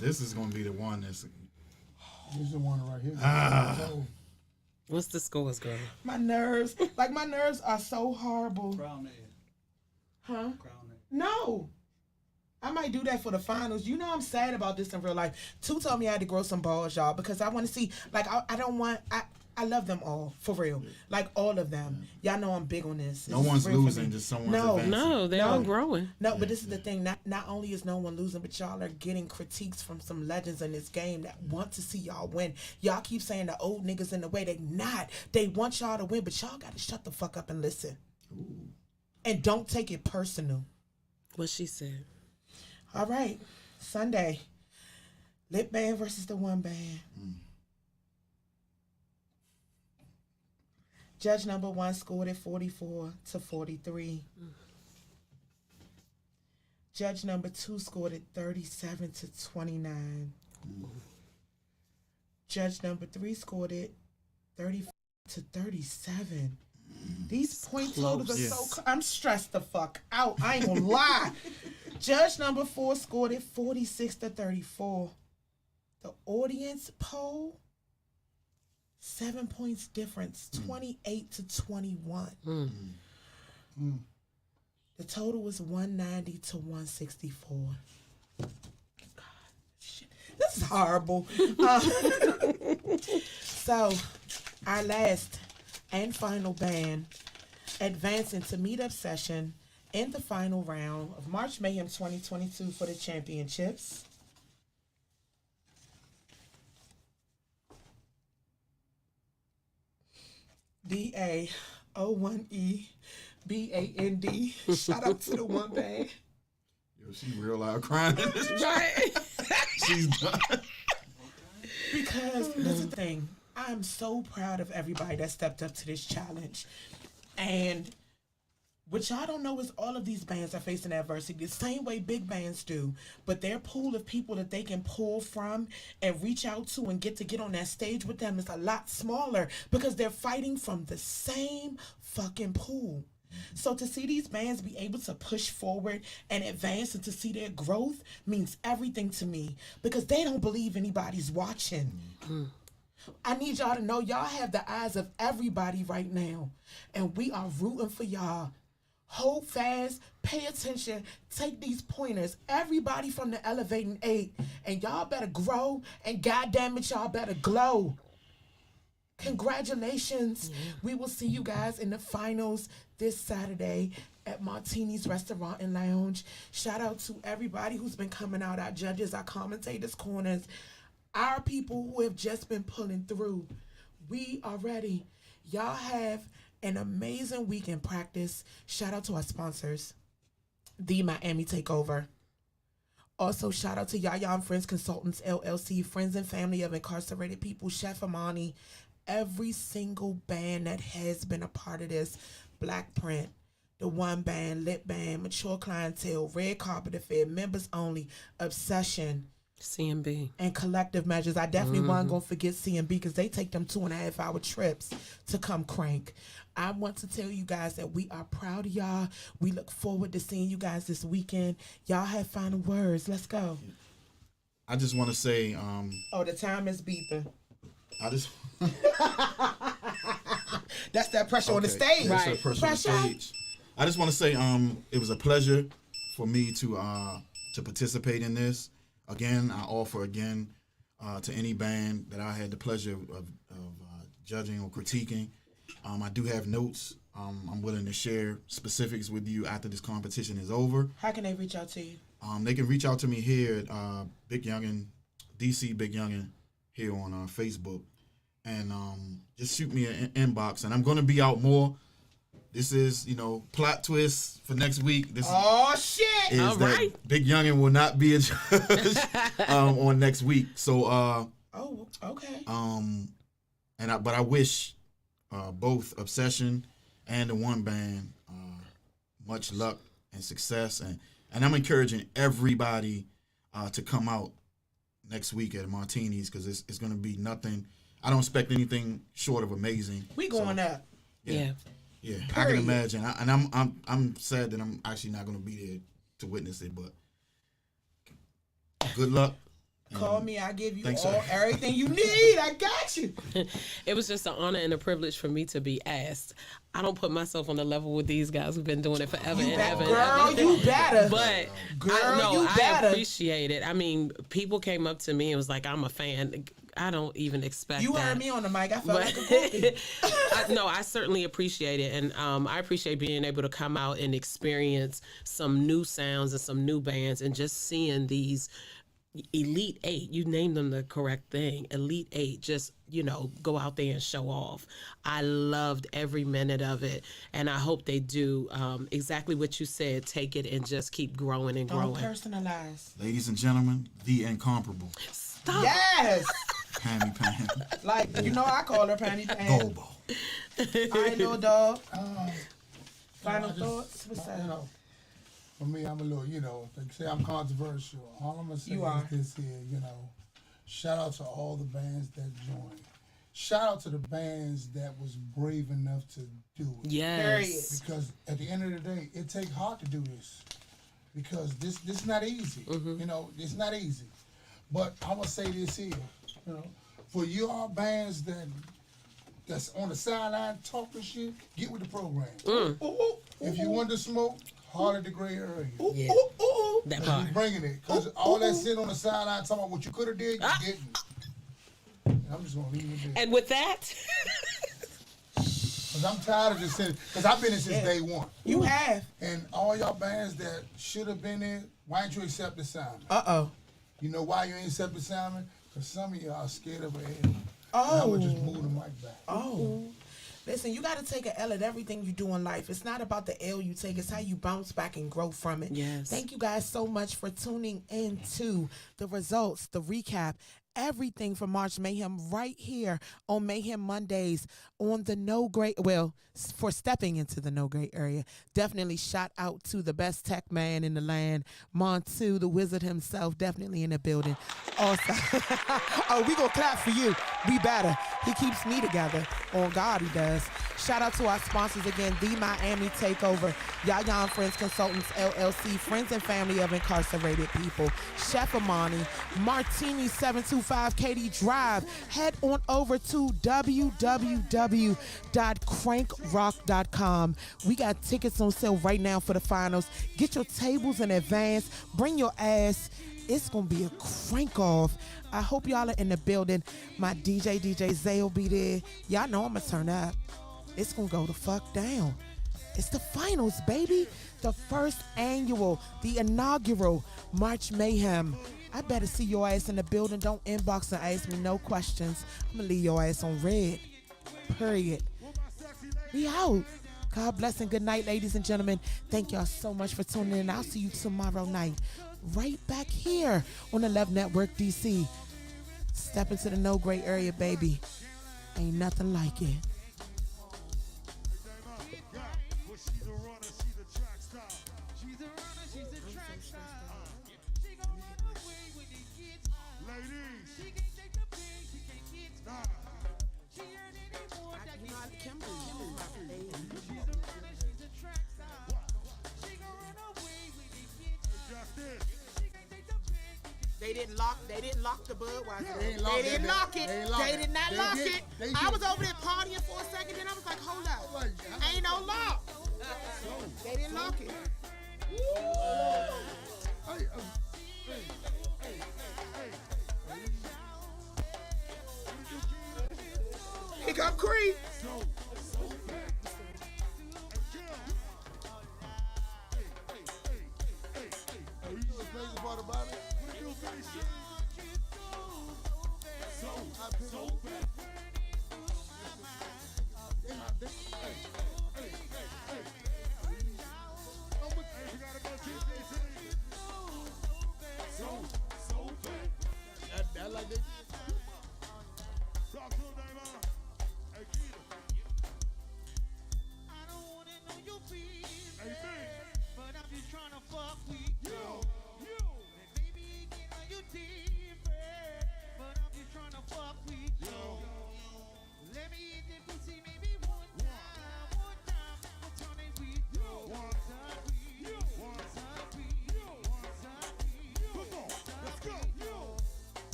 This is gonna be the one that's. This is the one right here. So, What's the scores, girl? My nerves, my nerves are so horrible. Crown it. Huh? Crown it. No. I might do that for the finals. You know I'm sad about this in real life. Two told me I had to grow some balls, y'all, because I want to see, I don't want, I love them all, for real. Like, all of them. Y'all know I'm big on this. No one's losing, just someone's advancing. No, they're all growing. No, but this is the thing. Not only is no one losing, but y'all are getting critiques from some legends in this game that want to see y'all win. Y'all keep saying the old niggas in the way. They not. They want y'all to win, but y'all got to shut the fuck up and listen. Ooh. And don't take it personal. What she said. All right. Sunday. Lit Band versus the One Band. Judge number 1 scored it 44-43. Judge number 2 scored it 37-29. Judge number 3 scored it 34-37. These point totals are so. I'm stressed the fuck out. I ain't gonna lie. Judge number 4 scored it 46-34. The audience poll, 7 points difference, 28-21. The total was 190-164. God, shit. This is horrible. So, our last and final band advancing to meet Obsession in the final round of March Mayhem 2022 for the championships. DA OneEBAND. Shout out to the one band. Yo, she real loud crying. Right. She's done. Because this is the thing. I'm so proud of everybody that stepped up to this challenge. And what y'all don't know is all of these bands are facing adversity the same way big bands do. But their pool of people that they can pull from and reach out to and get on that stage with them is a lot smaller because they're fighting from the same fucking pool. So to see these bands be able to push forward and advance and to see their growth means everything to me because they don't believe anybody's watching. I need y'all to know y'all have the eyes of everybody right now, and we are rooting for y'all. Hold fast, pay attention, take these pointers, everybody from the Elevating 8, and y'all better grow, and goddamn it, y'all better glow. Congratulations. We will see you guys in the finals this Saturday at Martini's Restaurant and Lounge. Shout out to everybody who's been coming out, our judges, our commentators' corners, our people who have just been pulling through. We are ready. Y'all have an amazing week in practice. Shout out to our sponsors, The Miami Takeover. Also, shout out to Yaya and Friends Consultants, LLC, Friends and Family of Incarcerated People, Chef Amani, every single band that has been a part of this, Black Print, The One Band, Lit Band, Mature Clientele, Red Carpet Affair, Members Only, Obsession, CMB, and Collective Measures. I definitely wasn't going to forget CMB because they take them 2.5-hour trips to come crank. I want to tell you guys that we are proud of y'all. We look forward to seeing you guys this weekend. Y'all have final words. Let's go. I just want to say, Oh, the time is beeping. I just That's that pressure on the stage. That's that pressure on the stage. I just want to say, it was a pleasure for me to participate in this. Again, I offer again to any band that I had the pleasure of judging or critiquing. I do have notes. I'm willing to share specifics with you after this competition is over. How can they reach out to you? They can reach out to me here at Big Youngin, DC Big Youngin, here on Facebook. And just shoot me an inbox. And I'm going to be out more. This is, plot twist for next week. This shit! Is all that right. Big Youngin will not be a judge on next week. So, oh, okay. But I wish both Obsession and the One Band much luck and success. And I'm encouraging everybody to come out next week at Martini's because it's going to be nothing. I don't expect anything short of amazing. We going up. Yeah. Yeah, I can imagine. I'm sad that I'm actually not going to be there to witness it, but good luck. Call me. I give you Thanks, everything you need. I got you. It was just an honor and a privilege for me to be asked. I don't put myself on the level with these guys who've been doing it forever and ever. Girl, you better. But I appreciate it. I mean, people came up to me and was like, I'm a fan. I don't even expect you that. heard me on the mic. I felt like a groupie. I certainly appreciate it. And I appreciate being able to come out and experience some new sounds and some new bands and just seeing these Elite 8, you named them the correct thing. Elite 8, just, go out there and show off. I loved every minute of it. And I hope they do exactly what you said, take it and just keep growing and growing. Don't personalize. Ladies and gentlemen, the incomparable. Stop. Yes. Panty Pan. Like, I call her Panty Pan. Gobo. All right, little dog. Final thoughts? What's that? For me, I'm a little, like say I'm controversial. All I'm going to say is this here, shout out to all the bands that joined. Shout out to the bands that was brave enough to do it. Yes. Because at the end of the day, it takes heart to do this. Because this is not easy. It's not easy. But I'm going to say this here, for your bands that's on the sideline talking shit, get with the program. If you want to smoke, holler at the gray area. Yeah. That part. You bringing it. Because all that shit on the sideline talking about what you could have did, you didn't. And I'm just going to leave it there. And with that... Because I'm tired of just saying, because I've been in since day one. You have. And all y'all bands that should have been in, why didn't you accept the assignment? Uh-oh. You know why you ain't accept the assignment? Because some of y'all are scared of a head. Oh. And I would just move the mic back. Oh. Listen, you got to take an L at everything you do in life. It's not about the L you take. It's how you bounce back and grow from it. Yes. Thank you guys so much for tuning into the results, the recap, everything from March Mayhem right here on Mayhem Mondays on the No Great, well, for stepping into the No Great area. Definitely shout out to the best tech man in the land, Montu, the wizard himself, definitely in the building. Also, oh, we gonna clap for you. We better. He keeps me together. On God, he does. Shout out to our sponsors again, The Miami Takeover, Yaya and Friends Consultants, LLC, Friends and Family of Incarcerated People, Chef Amani, Martini 725 Katy Drive. Head on over to www.crankrock.com. We got tickets on sale right now for the finals. Get your tables in advance. Bring your ass. It's going to be a crank off. I hope y'all are in the building. My DJ Zay will be there. Y'all know I'm going to turn up. It's going to go the fuck down. It's the finals, baby. The first annual, the inaugural March Mayhem. I better see your ass in the building. Don't inbox and ask me no questions. I'm going to leave your ass on red. Period. We out. God bless and good night, ladies and gentlemen. Thank y'all so much for tuning in. I'll see you tomorrow night. Right back here on the Love Network DC. Step into the No Great area, baby. Ain't nothing like it. They didn't lock the Budweiser. They didn't lock it. They did not lock it. I was over there partying for a second, then I was like, hold up. Ain't no lock. They didn't lock it. Pick up Kapri.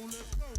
let's go.